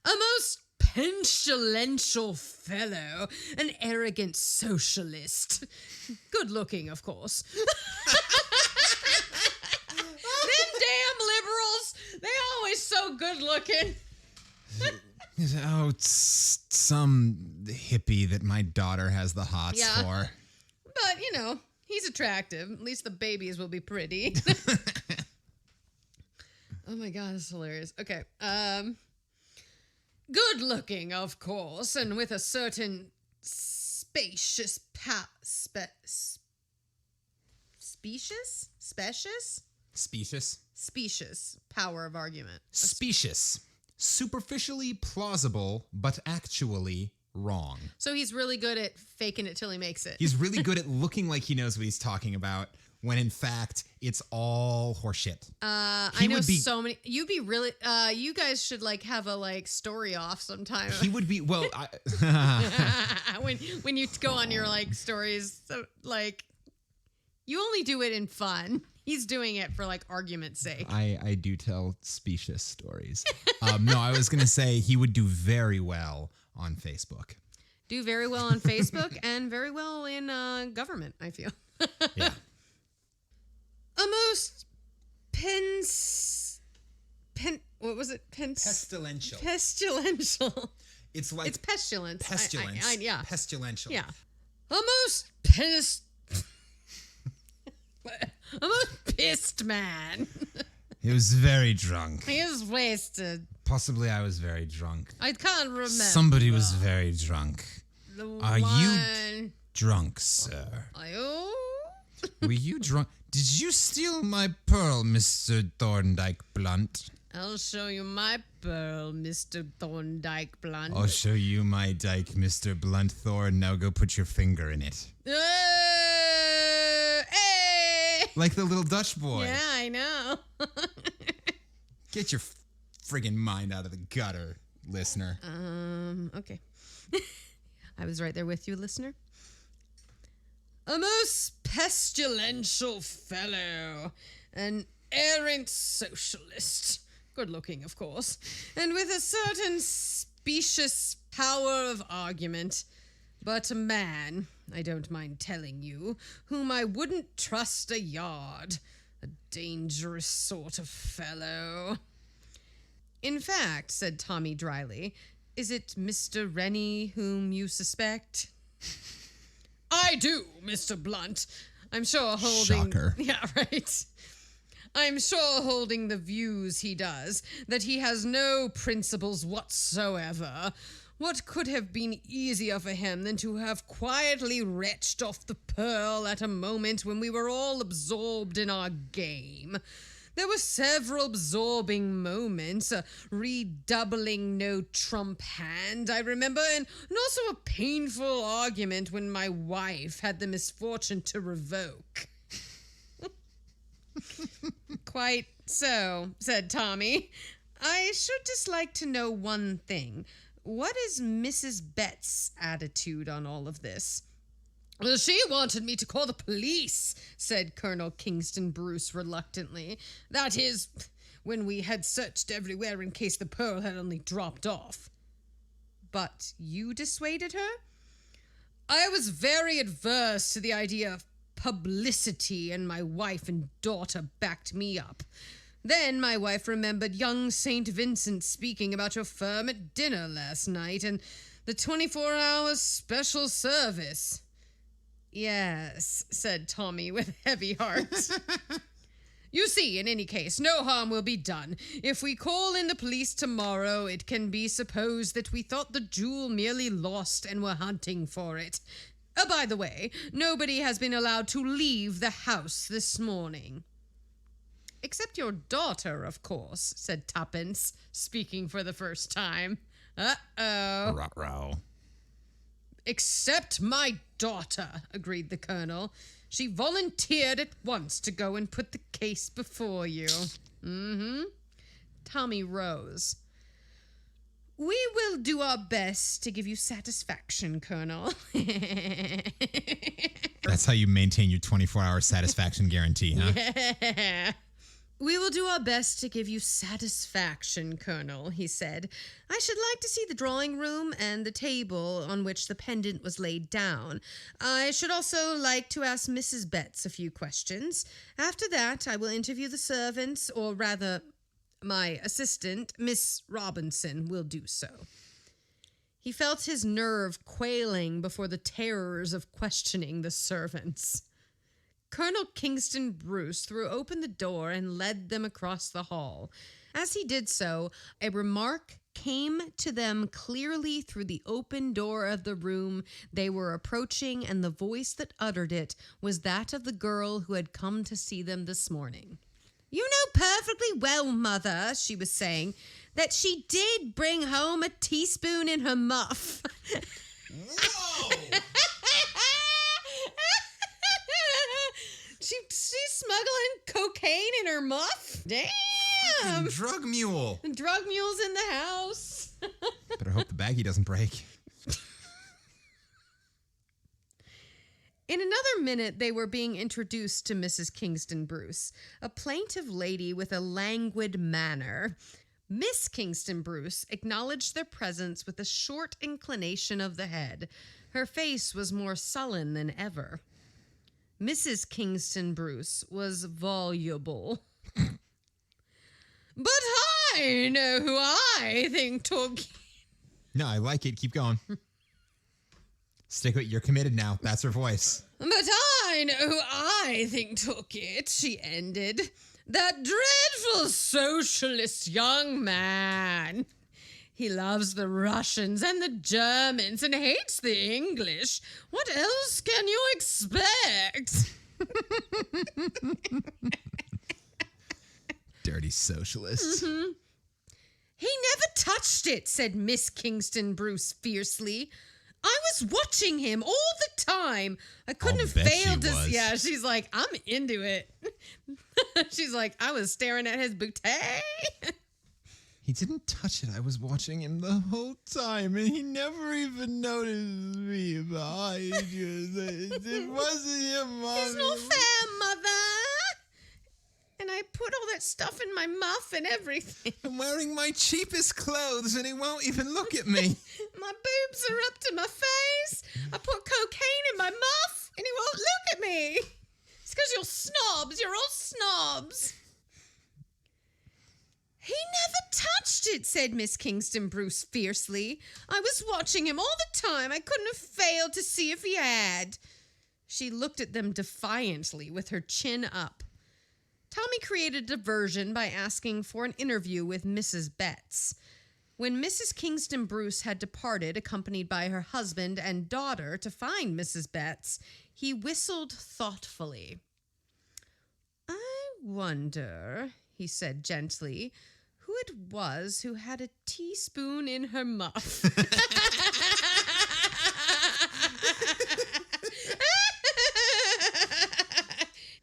A most pestilential fellow, an arrogant socialist. Good looking, of course. Them damn liberals, they always so good looking. Oh, it's some hippie that my daughter has the hots for. But, you know, he's attractive. At least the babies will be pretty. Oh my God, it's hilarious. Okay. Good looking, of course, and with a certain spacious specious power of argument. Specious. superficially plausible, but actually wrong. So he's really good at faking it till he makes it. He's really good at looking like he knows what he's talking about, when in fact it's all horseshit. I know so many. You'd be really. You guys should like have a like story off sometime. He would be well. when you go on your like stories, so, like you only do it in fun. He's doing it for like argument's sake. I do tell specious stories. No, I was gonna say he would do very well on Facebook. Do very well on Facebook and very well in government. I feel. Yeah. A most what was it? Pestilential. Pestilential. It's like it's pestilence. Pestilence. Yeah. Pestilential. Yeah. A most pissed man. He was very drunk. He is wasted. Possibly I was very drunk. I can't remember. Somebody was very drunk. Are you drunk, sir? Were you drunk? Did you steal my pearl, Mr. Thorndyke Blunt? I'll show you my pearl, Mr. Thorndyke Blunt. I'll show you my dyke, Mr. Blunt Thorn. Now go put your finger in it. Hey! Like the little Dutch boy. Yeah, I know. Get your friggin' mind out of the gutter, listener. Okay. I was right there with you, listener. A most pestilential fellow, an errant socialist, good looking, of course, and with a certain specious power of argument, but a man, I don't mind telling you, whom I wouldn't trust a yard, a dangerous sort of fellow. In fact, said Tommy dryly, is it Mr. Rennie whom you suspect? I do, Mr. Blunt. I'm sure holding... Shocker. Yeah, right. I'm sure holding the views he does, that he has no principles whatsoever. What could have been easier for him than to have quietly retched off the pearl at a moment when we were all absorbed in our game? There were several absorbing moments, a redoubling no trump hand, I remember, and also a painful argument when my wife had the misfortune to revoke. Quite so, said Tommy. I should just like to know one thing. What is Mrs. Betts' attitude on all of this? Well, she wanted me to call the police, said Colonel Kingston Bruce reluctantly. That is, when we had searched everywhere in case the pearl had only dropped off. But you dissuaded her? I was very adverse to the idea of publicity, and my wife and daughter backed me up. Then my wife remembered young St. Vincent speaking about your firm at dinner last night and the 24-hour special service. Yes, said Tommy with heavy heart. You see, in any case, no harm will be done. If we call in the police tomorrow, it can be supposed that we thought the jewel merely lost and were hunting for it. By the way, nobody has been allowed to leave the house this morning. Except your daughter, of course, said Tuppence, speaking for the first time. Uh-oh. Ruh-roh. Except my daughter, agreed the colonel. She volunteered at once to go and put the case before you. Tommy rose. We will do our best to give you satisfaction, Colonel. That's how you maintain your 24-hour satisfaction guarantee, huh? Yeah. We will do our best to give you satisfaction, Colonel, he said. I should like to see the drawing room and the table on which the pendant was laid down. I should also like to ask Mrs. Betts a few questions. After that, I will interview the servants, or rather, my assistant, Miss Robinson, will do so. He felt his nerve quailing before the terrors of questioning the servants. Colonel Kingston Bruce threw open the door and led them across the hall. As he did so, a remark came to them clearly through the open door of the room they were approaching, and the voice that uttered it was that of the girl who had come to see them this morning. You know perfectly well, Mother, she was saying, that she did bring home a teaspoon in her muff. Whoa! She's smuggling cocaine in her muff? Damn! Drug mule. Drug mule's in the house. Better hope the baggie doesn't break. In another minute, they were being introduced to Mrs. Kingston Bruce, a plaintive lady with a languid manner. Miss Kingston Bruce acknowledged their presence with a short inclination of the head. Her face was more sullen than ever. Mrs. Kingston Bruce was voluble. But I know who I think took... No, I like it. Keep going. Stick with it. You're committed now. That's her voice. But I know who I think took it, she ended. That dreadful socialist young man. He loves the Russians and the Germans and hates the English. What else can you expect? Dirty socialist. Mm-hmm. He never touched it, said Miss Kingston Bruce fiercely. I was watching him all the time. I couldn't have failed to see. Yeah, she's like, I'm into it. She's like, I was staring at his booty. He didn't touch it. I was watching him the whole time, and he never even noticed me behind you. It wasn't your mom. It's not fair, Mother. And I put all that stuff in my muff and everything. I'm wearing my cheapest clothes, and he won't even look at me. My boobs are up to my face. I put cocaine in my muff, and he won't look at me. It's because you're snobs. You're all snobs. He never touched it, said Miss Kingston Bruce fiercely. I was watching him all the time. I couldn't have failed to see if he had. She looked at them defiantly with her chin up. Tommy created a diversion by asking for an interview with Mrs. Betts. When Mrs. Kingston Bruce had departed, accompanied by her husband and daughter, to find Mrs. Betts, he whistled thoughtfully. I wonder, he said gently, who it was who had a teaspoon in her muff.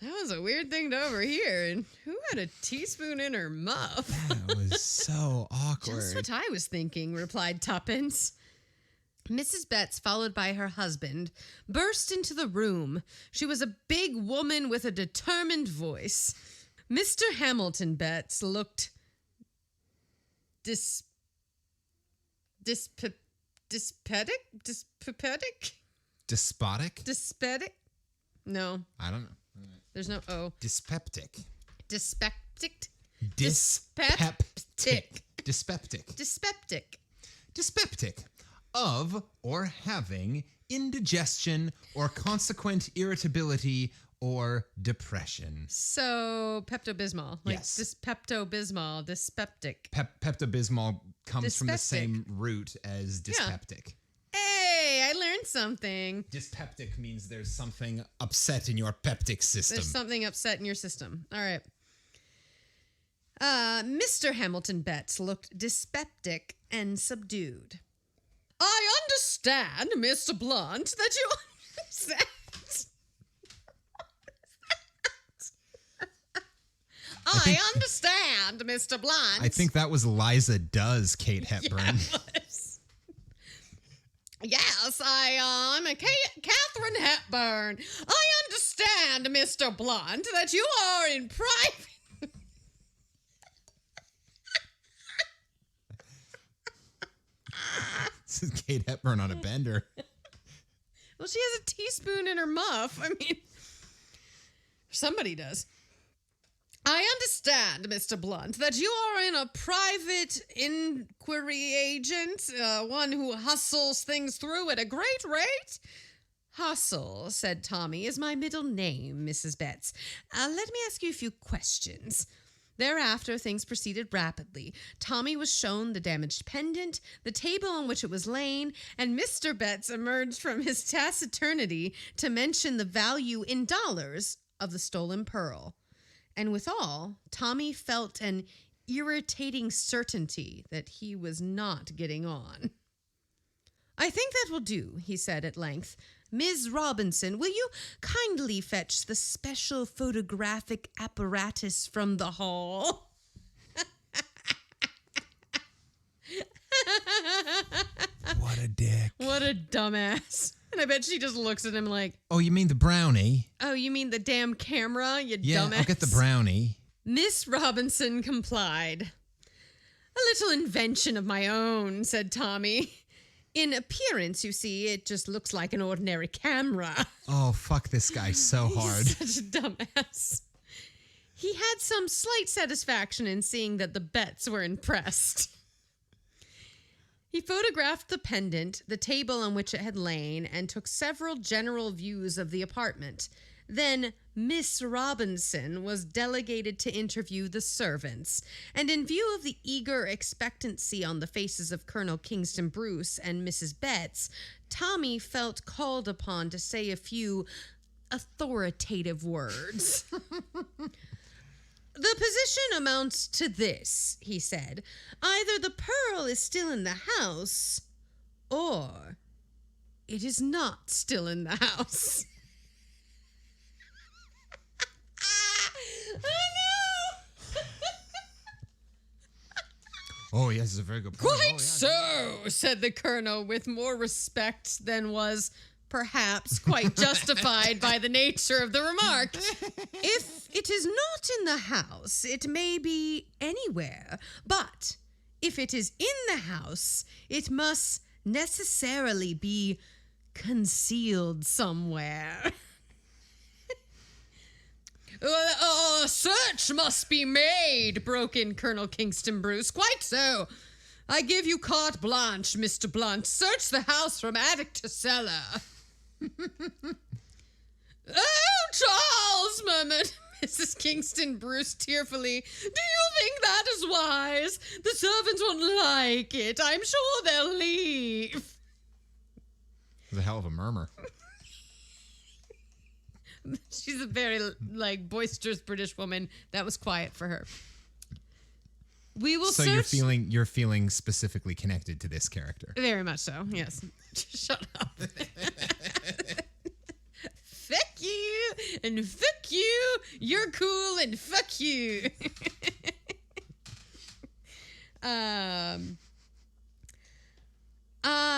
That was a weird thing to overhear. And who had a teaspoon in her muff? That was so awkward. Just what I was thinking, replied Tuppence. Mrs. Betts, followed by her husband, burst into the room. She was a big woman with a determined voice. Mr. Hamilton Betts looked Despotic? No. I don't know. There's no O. Dyspeptic. Dyspeptic. Dyspeptic. Dyspeptic. Dyspeptic. Dyspeptic. Of or having indigestion or consequent irritability or depression. So Pepto-Bismol. Like yes. Pepto-Bismol, dyspeptic. Pepto-Bismol comes from the Dyspeptic. same root as dyspeptic. Yeah. Hey, I learned something. Dyspeptic means there's something upset in your peptic system. There's something upset in your system. All right. Mr. Hamilton Betts looked dyspeptic and subdued. I understand, Mr. Blunt, that you understand. I understand, Mr. Blunt. I think that was Liza Does, Kate Hepburn. Yes, I'm a Catherine Hepburn. I understand, Mr. Blunt, that you are in private... This is Kate Hepburn on a bender. Well, she has a teaspoon in her muff. I mean, somebody does. I understand, Mr. Blunt, that you are in a private inquiry agent, one who hustles things through at a great rate. Hustle, said Tommy, is my middle name, Mrs. Betts. Let me ask you a few questions. Thereafter, things proceeded rapidly. Tommy was shown the damaged pendant, the table on which it was laid, and Mr. Betts emerged from his taciturnity to mention the value in dollars of the stolen pearl. And withal, Tommy felt an irritating certainty that he was not getting on. "I think that will do," he said at length. "Ms. Robinson, will you kindly fetch the special photographic apparatus from the hall?" What a dick. What a dumbass. And I bet she just looks at him like, "Oh, you mean the brownie?" "Oh, you mean the damn camera, you Yeah, dumbass?" I'll get the brownie. Miss Robinson complied. "A little invention of my own," said Tommy. "In appearance, you see, it just looks like an ordinary camera." Oh, fuck this guy so hard. He's such a dumbass. He had some slight satisfaction in seeing that the Betts were impressed. He photographed the pendant, the table on which it had lain, and took several general views of the apartment. Then Miss Robinson was delegated to interview the servants, and in view of the eager expectancy on the faces of Colonel Kingston Bruce and Mrs. Betts, Tommy felt called upon to say a few authoritative words. "The position amounts to this," he said. "Either the pearl is still in the house, or it is not still in the house." Oh, yes, it's a very good point. "Quite so," said the colonel with more respect than was perhaps quite justified by the nature of the remark. "If it is not in the house, it may be anywhere. But if it is in the house, it must necessarily be concealed somewhere." "A search must be made," broke in Colonel Kingston Bruce. "Quite so. I give you carte blanche, Mr. Blunt. Search the house from attic to cellar." "Oh, Charles," murmured Mrs. Kingston Bruce tearfully, "do you think that is wise? The servants won't like it. I'm sure they'll leave." It was a hell of a murmur. She's a very, boisterous British woman. That was quiet for her. "We will So search..." you're feeling specifically connected to this character. Very much so, yes. Shut up. Fuck you, and fuck you. You're cool, and fuck you.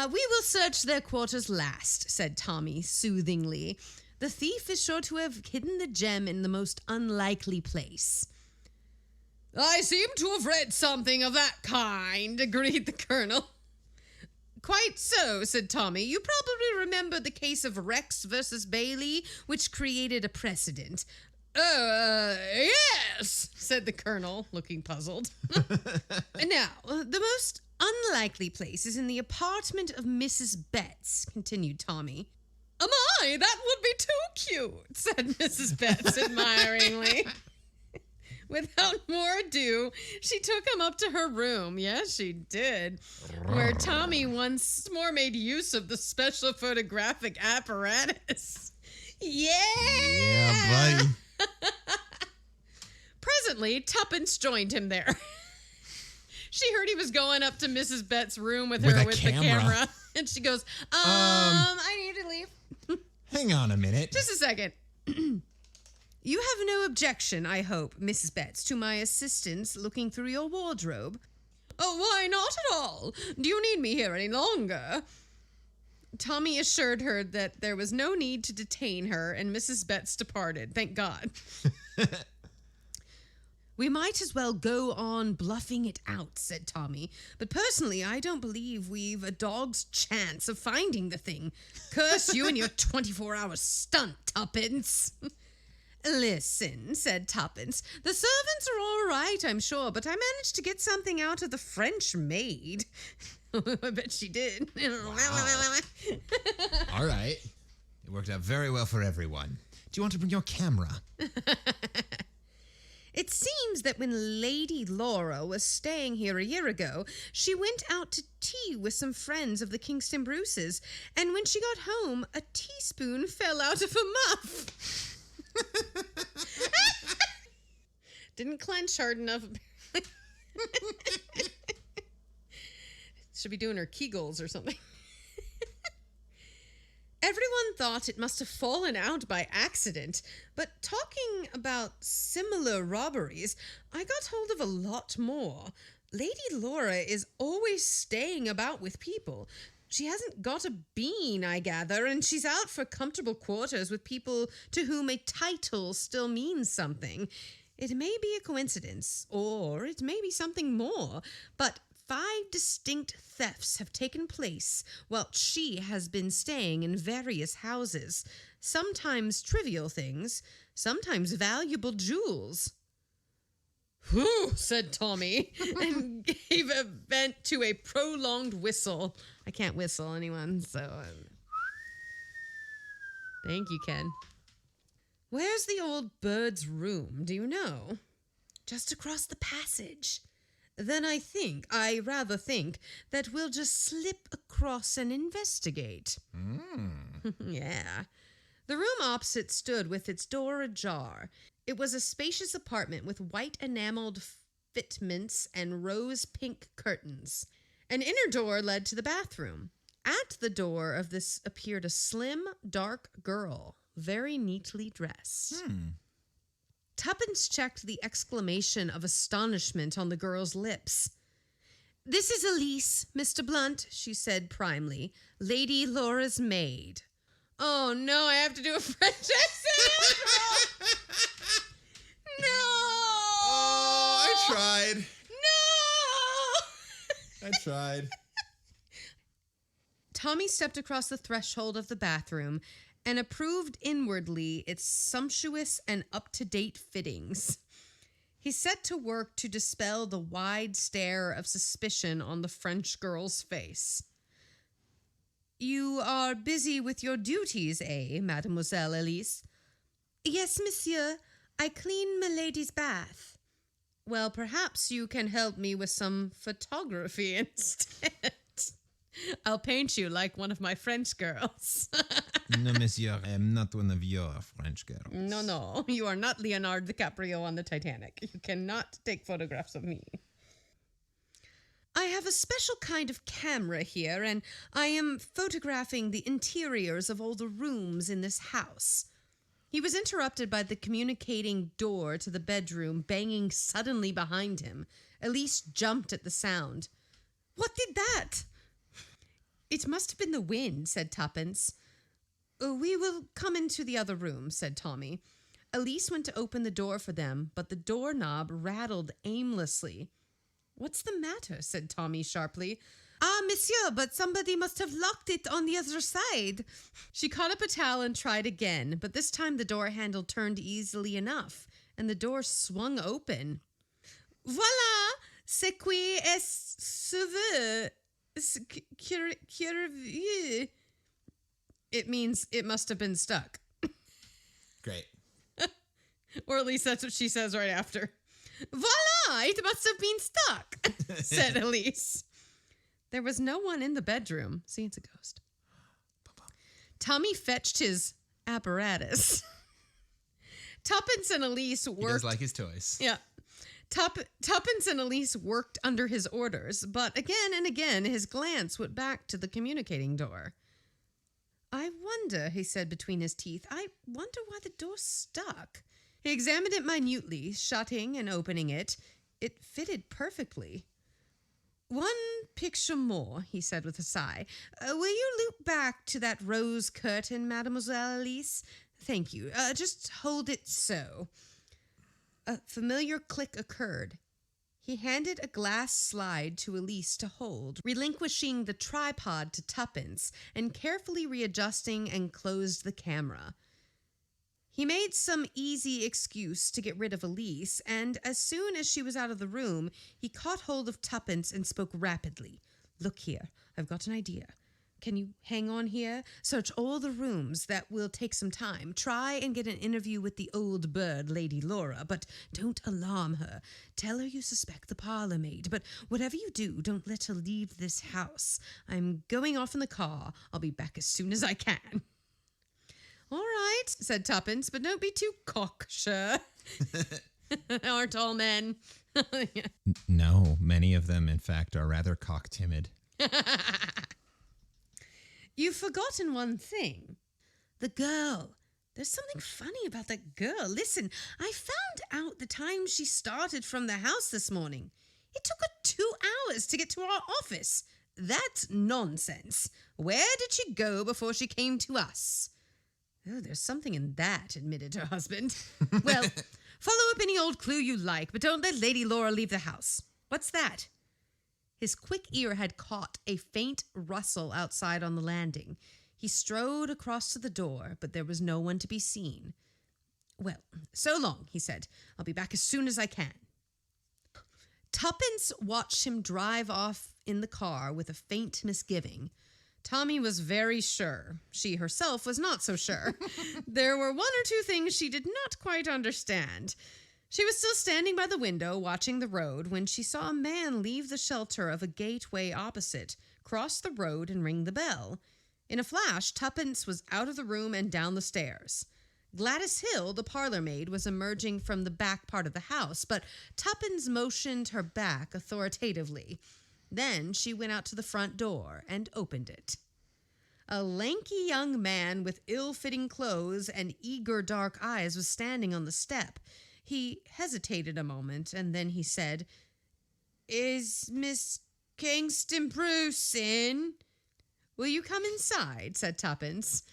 We will search their quarters last," said Tommy soothingly. "The thief is sure to have hidden the gem in the most unlikely place." "I seem to have read something of that kind," agreed the colonel. "Quite so," said Tommy. "You probably remember the case of Rex versus Bailey, which created a precedent." Yes," said the colonel, looking puzzled. "Now, the most unlikely place is in the apartment of Mrs. Betts," continued Tommy. "My, that would be too cute," said Mrs. Betts admiringly. Without more ado, she took him up to her room. Yes, she did. Where Tommy once more made use of the special photographic apparatus. Yeah, buddy. Presently, Tuppence joined him there. She heard he was going up to Mrs. Betts' room with her with the camera. And she goes, I need to leave. Hang on a minute. Just a second. "You have no objection, I hope, Mrs. Betts, to my assistance looking through your wardrobe?" "Oh, why not at all? Do you need me here any longer?" Tommy assured her that there was no need to detain her, and Mrs. Betts departed. Thank God. "We might as well go on bluffing it out," said Tommy. "But personally, I don't believe we've a dog's chance of finding the thing. Curse you and your 24-hour stunt, Tuppence." "Listen," said Tuppence, "the servants are all right, I'm sure, but I managed to get something out of the French maid." I bet she did. Wow. All right. It worked out very well for everyone. Do you want to bring your camera? "It seems that when Lady Laura was staying here a year ago, she went out to tea with some friends of the Kingston Bruces, and when she got home, a teaspoon fell out of her muff." Didn't clench hard enough. Should be doing her Kegels or something. Everyone thought it must have fallen out by accident, but talking about similar robberies, I got hold of a lot more. Lady Laura is always staying about with people. She hasn't got a bean, I gather, and she's out for comfortable quarters with people to whom a title still means something. It may be a coincidence, or it may be something more, but 5 distinct thefts have taken place while she has been staying in various houses, sometimes trivial things, sometimes valuable jewels. "Whew," said Tommy, and gave a vent to a prolonged whistle. I can't whistle, anyone, so... Thank you, Ken. "Where's the old bird's room, do you know?" "Just across the passage." "Then I rather think that we'll just slip across and investigate." Yeah. The room opposite stood with its door ajar. It was a spacious apartment with white enameled fitments and rose-pink curtains. An inner door led to the bathroom. At the door of this appeared a slim, dark girl, very neatly dressed. Tuppence checked the exclamation of astonishment on the girl's lips. "This is Elise, Mr. Blunt," she said primly, "Lady Laura's maid." Oh no, I have to do a French accent. No. Oh, I tried. No. I tried. Tommy stepped across the threshold of the bathroom and approved inwardly its sumptuous and up-to-date fittings. He set to work to dispel the wide stare of suspicion on the French girl's face. "You are busy with your duties, eh, Mademoiselle Elise?" "Yes, monsieur. I clean milady's bath." "Well, perhaps you can help me with some photography instead. I'll paint you like one of my French girls." No, monsieur, I am not one of your French girls. No, you are not Leonardo DiCaprio on the Titanic. You cannot take photographs of me. "I have a special kind of camera here, and I am photographing the interiors of all the rooms in this house." He was interrupted by the communicating door to the bedroom banging suddenly behind him. Elise jumped at the sound. "What did that?" "It must have been the wind," said Tuppence. "We will come into the other room," said Tommy. Elise went to open the door for them, but the doorknob rattled aimlessly. "What's the matter?" said Tommy sharply. "Ah, monsieur, but somebody must have locked it on the other side." She caught up a towel and tried again, but this time the door handle turned easily enough, and the door swung open. "Voilà, c'est qui est ce veut. It means it must have been stuck. Great. Or at least that's what she says right after. "Voila, it must have been stuck," said Elise. There was no one in the bedroom. See, it's a ghost. Tommy fetched his apparatus. Tuppence and Elise worked... He does like his toys. Yeah. Tuppence and Elise worked under his orders, but again and again his glance went back to the communicating door. "I wonder," he said between his teeth, "I wonder why the door stuck." He examined it minutely, shutting and opening it. It fitted perfectly. "One picture more," he said with a sigh. "Will you loop back to that rose curtain, Mademoiselle Elise? Thank you. Just hold it so." A familiar click occurred. He handed a glass slide to Elise to hold, relinquishing the tripod to Tuppence and carefully readjusting and closed the camera. He made some easy excuse to get rid of Elise, and as soon as she was out of the room, he caught hold of Tuppence and spoke rapidly. "Look here, I've got an idea. Can you hang on here? Search all the rooms. That will take some time. Try and get an interview with the old bird, Lady Laura, but don't alarm her. Tell her you suspect the parlor maid, but whatever you do, don't let her leave this house. I'm going off in the car. I'll be back as soon as I can." "All right," said Tuppence, "but don't be too cocksure." Aren't all men? No, many of them, in fact, are rather cock-timid. You've forgotten one thing. The girl. There's something funny about that girl. Listen, I found out the time she started from the house this morning. It took her 2 hours to get to our office. That's nonsense. Where did she go before she came to us? Oh, there's something in that, admitted her husband. Well, follow up any old clue you like, but don't let Lady Laura leave the house. What's that? His quick ear had caught a faint rustle outside on the landing. He strode across to the door, but there was no one to be seen. Well, so long, he said. I'll be back as soon as I can. Tuppence watched him drive off in the car with a faint misgiving. Tommy was very sure. She herself was not so sure. There were one or two things she did not quite understand. She was still standing by the window watching the road when she saw a man leave the shelter of a gateway opposite, cross the road and ring the bell. In a flash, Tuppence was out of the room and down the stairs. Gladys Hill, the parlor maid, was emerging from the back part of the house, but Tuppence motioned her back authoritatively. Then she went out to the front door and opened it. A lanky young man with ill-fitting clothes and eager dark eyes was standing on the step. He hesitated a moment, and then he said, "Is Miss Kingston Bruce in?" "Will you come inside?" said Tuppence.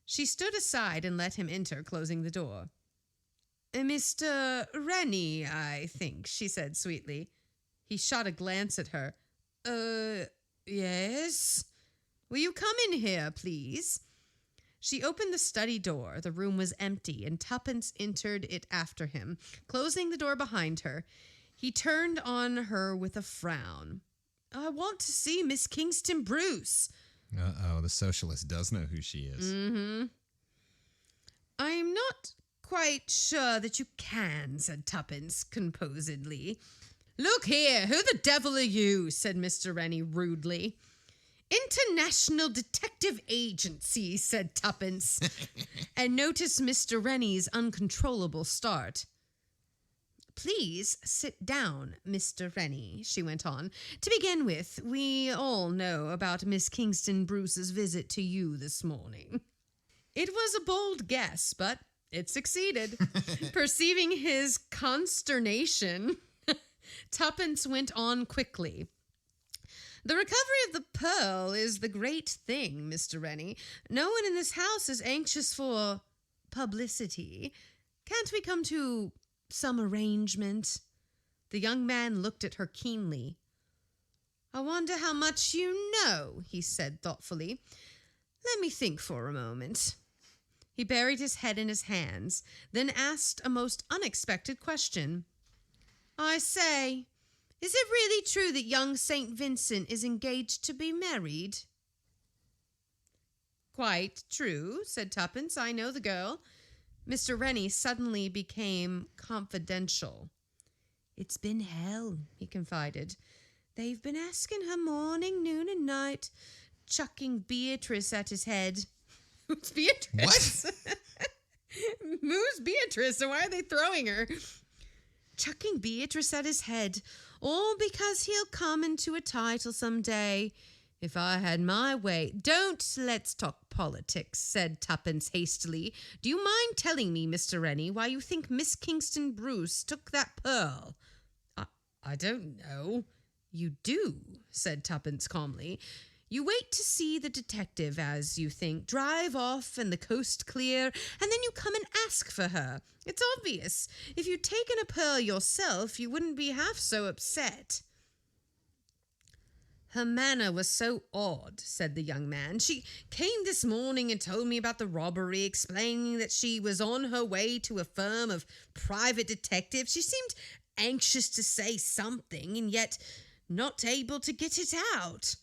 She stood aside and let him enter, closing the door. "Mr. Rennie, I think," she said sweetly. He shot a glance at her. Yes? Will you come in here, please?" She opened the study door. The room was empty, and Tuppence entered it after him, closing the door behind her. He turned on her with a frown. "I want to see Miss Kingston Bruce." Uh-oh, the socialist does know who she is. Mm-hmm. "I'm not quite sure that you can," said Tuppence composedly. "Look here, who the devil are you?" said Mr. Rennie rudely. "International Detective Agency," said Tuppence, and noticed Mr. Rennie's uncontrollable start. "Please sit down, Mr. Rennie," she went on. "To begin with, we all know about Miss Kingston Bruce's visit to you this morning." It was a bold guess, but it succeeded. Perceiving his consternation, Tuppence went on quickly. "The recovery of the pearl is the great thing, Mr. Rennie. No one in this house is anxious for publicity. Can't we come to some arrangement?" The young man looked at her keenly. "I wonder how much you know," he said thoughtfully. "Let me think for a moment." He buried his head in his hands, then asked a most unexpected question. "I say, is it really true that young St. Vincent is engaged to be married?" "Quite true," said Tuppence. "I know the girl." Mr. Rennie suddenly became confidential. "It's been hell," he confided. "They've been asking her morning, noon, and night, chucking Beatrice at his head." "Who's Beatrice?" What? "Who's Beatrice, and why are they throwing her?" "Chucking Beatrice at his head, all because he'll come into a title someday. If I had my way—" "Don't let's talk politics," said Tuppence hastily. "Do you mind telling me, Mr. Rennie, why you think Miss Kingston Bruce took that pearl?" I don't know." "You do," said Tuppence calmly. "You wait to see the detective, as you think, drive off and the coast clear, and then you come and ask for her. It's obvious. If you'd taken a pearl yourself, you wouldn't be half so upset." "Her manner was so odd," said the young man. "She came this morning and told me about the robbery, explaining that she was on her way to a firm of private detectives. She seemed anxious to say something, and yet not able to get it out."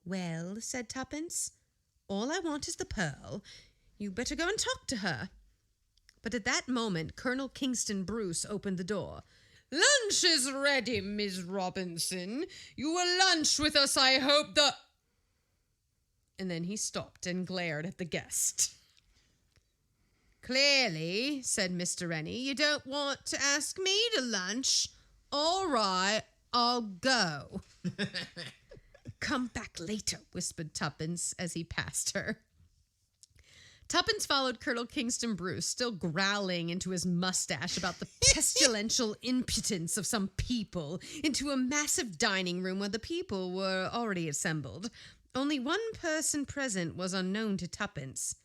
"Well," said Tuppence, "all I want is the pearl. You better go and talk to her." But at that moment, Colonel Kingston Bruce opened the door. "Lunch is ready, Miss Robinson. You will lunch with us, I hope, And then he stopped and glared at the guest. Clearly, said Mr. Rennie, you don't want to ask me to lunch. All right, I'll go. Come back later, whispered Tuppence as he passed her. Tuppence followed Colonel Kingston Bruce, still growling into his mustache about the pestilential impudence of some people, into a massive dining room where the people were already assembled. Only one person present was unknown to Tuppence.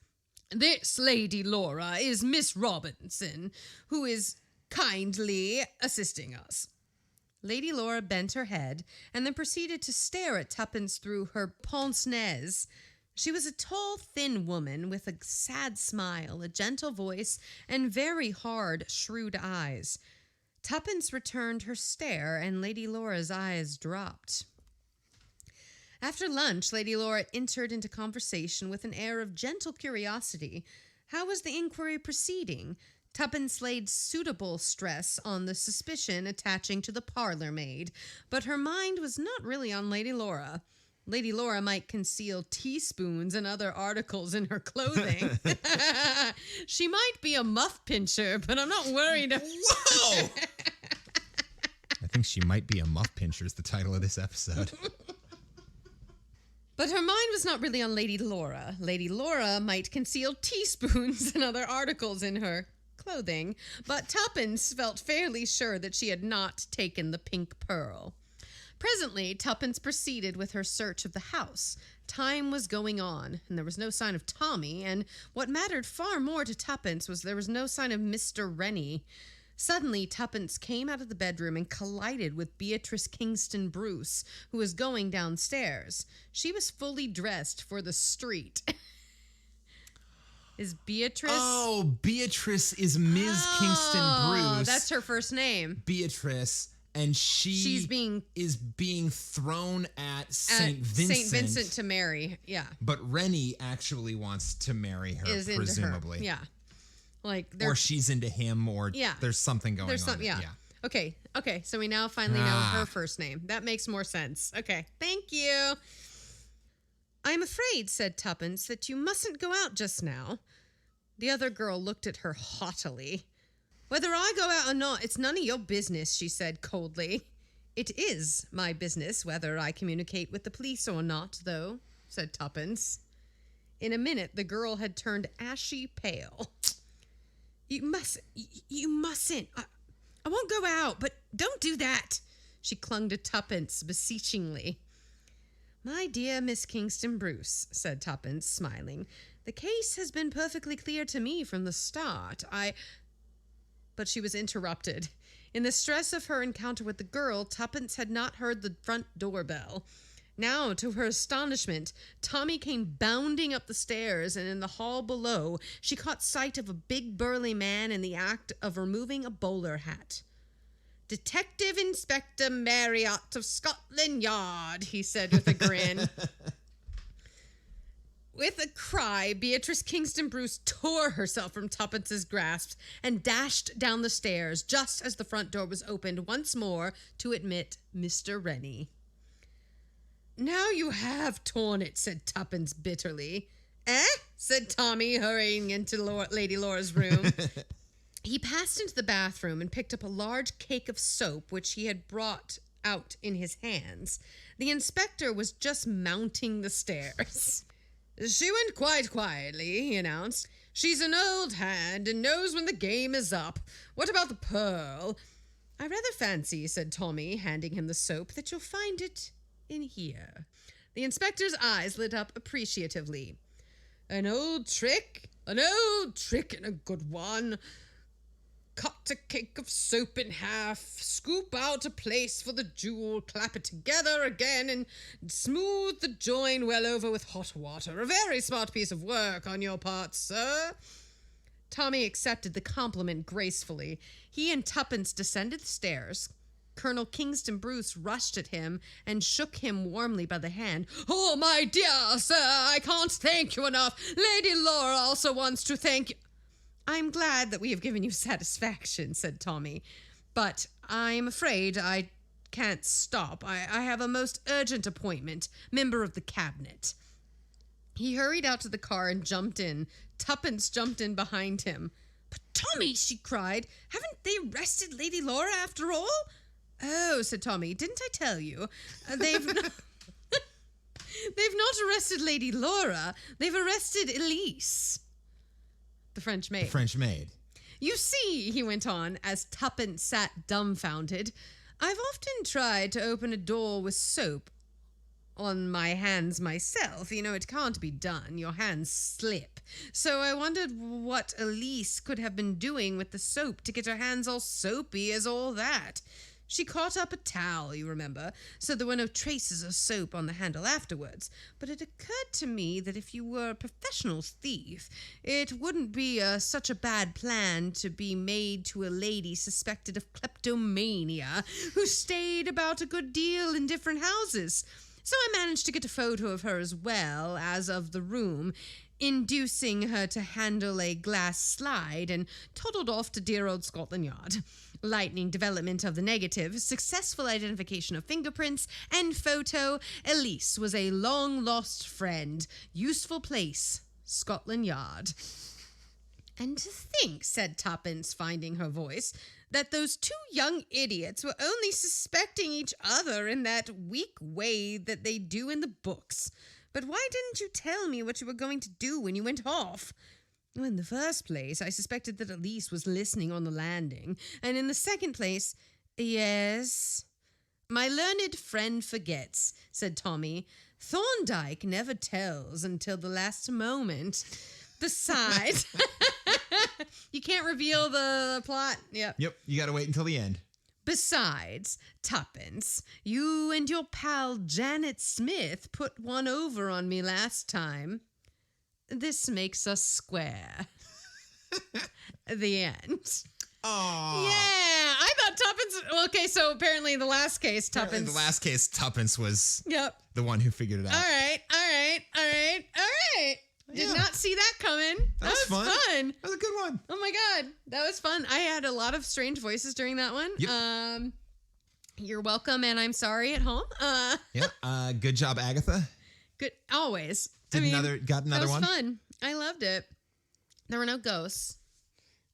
This Lady Laura is Miss Robinson, who is kindly assisting us. Lady Laura bent her head and then proceeded to stare at Tuppence through her pince-nez. She was a tall, thin woman with a sad smile, a gentle voice, and very hard, shrewd eyes. Tuppence returned her stare, and Lady Laura's eyes dropped. After lunch, Lady Laura entered into conversation with an air of gentle curiosity. How was the inquiry proceeding? Tuppence laid suitable stress on the suspicion attaching to the parlor maid, but her mind was not really on Lady Laura. Lady Laura might conceal teaspoons and other articles in her clothing. She might be a muff pincher, but I'm not worried. Whoa! I think she might be a muff pincher is the title of this episode. But her mind was not really on Lady Laura. Lady Laura might conceal teaspoons and other articles in her clothing, but Tuppence felt fairly sure that she had not taken the pink pearl. Presently, Tuppence proceeded with her search of the house. Time was going on, and there was no sign of Tommy, and what mattered far more to Tuppence was there was no sign of Mr. Rennie. Suddenly, Tuppence came out of the bedroom and collided with Beatrice Kingston Bruce, who was going downstairs. She was fully dressed for the street. Is Beatrice? Oh, Beatrice is Ms. Kingston Bruce. That's her first name. Beatrice, and she's being thrown at St. Vincent. St. Vincent to marry, yeah. But Rennie actually wants to marry her, presumably. Into her. Yeah. Or she's into him, or there's something going on. Yeah. Okay, so we now finally know her first name. That makes more sense. Okay, thank you. I'm afraid, said Tuppence, that you mustn't go out just now. The other girl looked at her haughtily. Whether I go out or not, it's none of your business, she said coldly. It is my business whether I communicate with the police or not, though, said Tuppence. In a minute, the girl had turned ashy pale. You mustn't. I won't go out, but don't do that. She clung to Tuppence beseechingly. My dear Miss Kingston Bruce, said Tuppence, smiling, the case has been perfectly clear to me from the start. But she was interrupted. In the stress of her encounter with the girl, Tuppence had not heard the front doorbell. Now, to her astonishment, Tommy came bounding up the stairs, and in the hall below, she caught sight of a big burly man in the act of removing a bowler hat. Detective Inspector Marriott of Scotland Yard, he said with a grin. With a cry, Beatrice Kingston Bruce tore herself from Tuppence's grasp and dashed down the stairs just as the front door was opened once more to admit Mr. Rennie. Now you have torn it, said Tuppence bitterly. Eh? Said Tommy, hurrying into Lady Laura's room. He passed into the bathroom and picked up a large cake of soap, which he had brought out in his hands. The inspector was just mounting the stairs. She went quite quietly, he announced. She's an old hand and knows when the game is up. What about the pearl? I rather fancy, said Tommy, handing him the soap, that you'll find it in here. The inspector's eyes lit up appreciatively. An old trick and a good one. Cut a cake of soap in half, scoop out a place for the jewel, clap it together again, and smooth the join well over with hot water. A very smart piece of work on your part, sir. Tommy accepted the compliment gracefully. He and Tuppence descended the stairs. Colonel Kingston Bruce rushed at him and shook him warmly by the hand. Oh, my dear sir, I can't thank you enough. Lady Laura also wants to thank you. I'm glad that we have given you satisfaction, said Tommy, but I'm afraid I can't stop. I have a most urgent appointment, member of the cabinet. He hurried out to the car and jumped in. Tuppence jumped in behind him. "But Tommy," she cried, "haven't they arrested Lady Laura after all?" "Oh," said Tommy, "didn't I tell you? They've not, they've not arrested Lady Laura. They've arrested Elise." The French maid. The French maid. "You see," he went on, as Tuppence sat dumbfounded, "I've often tried to open a door with soap on my hands myself. You know, it can't be done. Your hands slip. So I wondered what Elise could have been doing with the soap to get her hands all soapy as all that. She caught up a towel, you remember, so there were no traces of soap on the handle afterwards. But it occurred to me that if you were a professional thief, it wouldn't be such a bad plan to be made to a lady suspected of kleptomania who stayed about a good deal in different houses. So I managed to get a photo of her as well as of the room, inducing her to handle a glass slide, and toddled off to dear old Scotland Yard. Lightning development of the negative, successful identification of fingerprints, and photo. Elise was a long-lost friend. Useful place, Scotland Yard." "And to think," said Tuppence, finding her voice, "that those two young idiots were only suspecting each other in that weak way that they do in the books. But why didn't you tell me what you were going to do when you went off?" "Well, in the first place, I suspected that Elise was listening on the landing. And in the second place, yes." "My learned friend forgets," said Tommy. "Thorndyke never tells until the last moment. Besides..." You can't reveal the plot. Yep. You got to wait until the end. "Besides, Tuppence, you and your pal Janet Smith put one over on me last time. This makes us square." The end. Oh. Yeah, I thought Tuppence... Okay, so apparently in the last case, Tuppence... In the last case, Tuppence was Yep. the one who figured it out. All right. Did not see that coming. That was fun. That was a good one. Oh my God, that was fun. I had a lot of strange voices during that one. Yep. You're welcome, and I'm sorry at home. Good job, Agatha. Good, always. Got another one? That was fun. I loved it. There were no ghosts.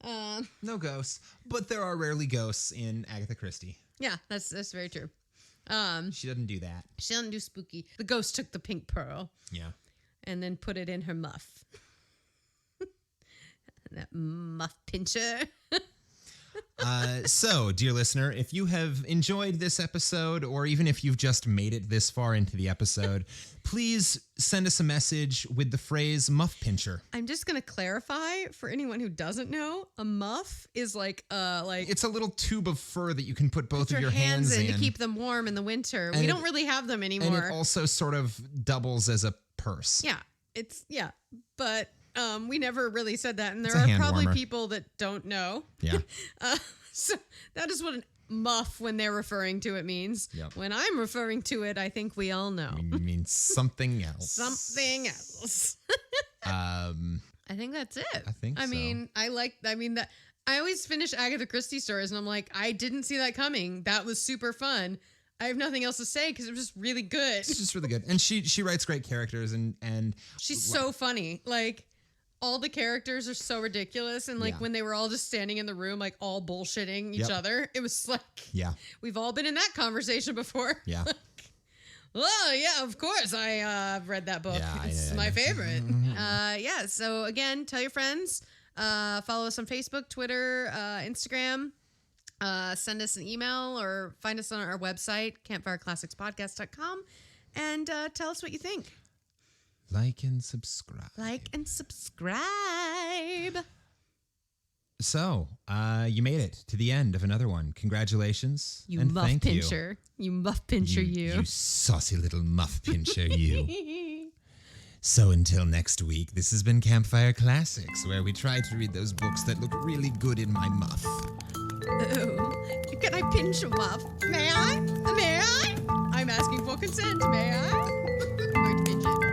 No ghosts, but there are rarely ghosts in Agatha Christie. Yeah, that's very true. She doesn't do that. She doesn't do spooky. The ghost took the pink pearl. Yeah. And then put it in her muff. That muff pincher. So, dear listener, if you have enjoyed this episode, or even if you've just made it this far into the episode, please send us a message with the phrase muff pincher. I'm just going to clarify for anyone who doesn't know, a muff is like it's a little tube of fur that you can put both of your hands in to keep them warm in the winter. We don't really have them anymore. And it also sort of doubles as a purse. Yeah, but we never really said that, and there are probably people that don't know. Yeah. So that is what a muff, when they're referring to it, means. Yep. When I'm referring to it, I think we all know. It means something else. Something else. I think that's it. I think so. That I always finish Agatha Christie stories, and I'm like, I didn't see that coming. That was super fun. I have nothing else to say because it was just really good. It's just really good. And she writes great characters, and she's so funny. Like, all the characters are so ridiculous, and when they were all just standing in the room, like all bullshitting each other, it was like, we've all been in that conversation before. Yeah. Well, yeah, of course. I read that book. It's my favorite. So again, tell your friends. Follow us on Facebook, Twitter, Instagram. Send us an email or find us on our website, campfireclassicspodcast.com, and tell us what you think. Like and subscribe. So, you made it to the end of another one. Congratulations. You and muff thank pincher. You muff pincher, you. You saucy little muff pincher, you. So until next week, this has been Campfire Classics, where we try to read those books that look really good in my muff. Oh, can I pinch a muff? May I? I'm asking for consent. May I? I'm going to pinch it.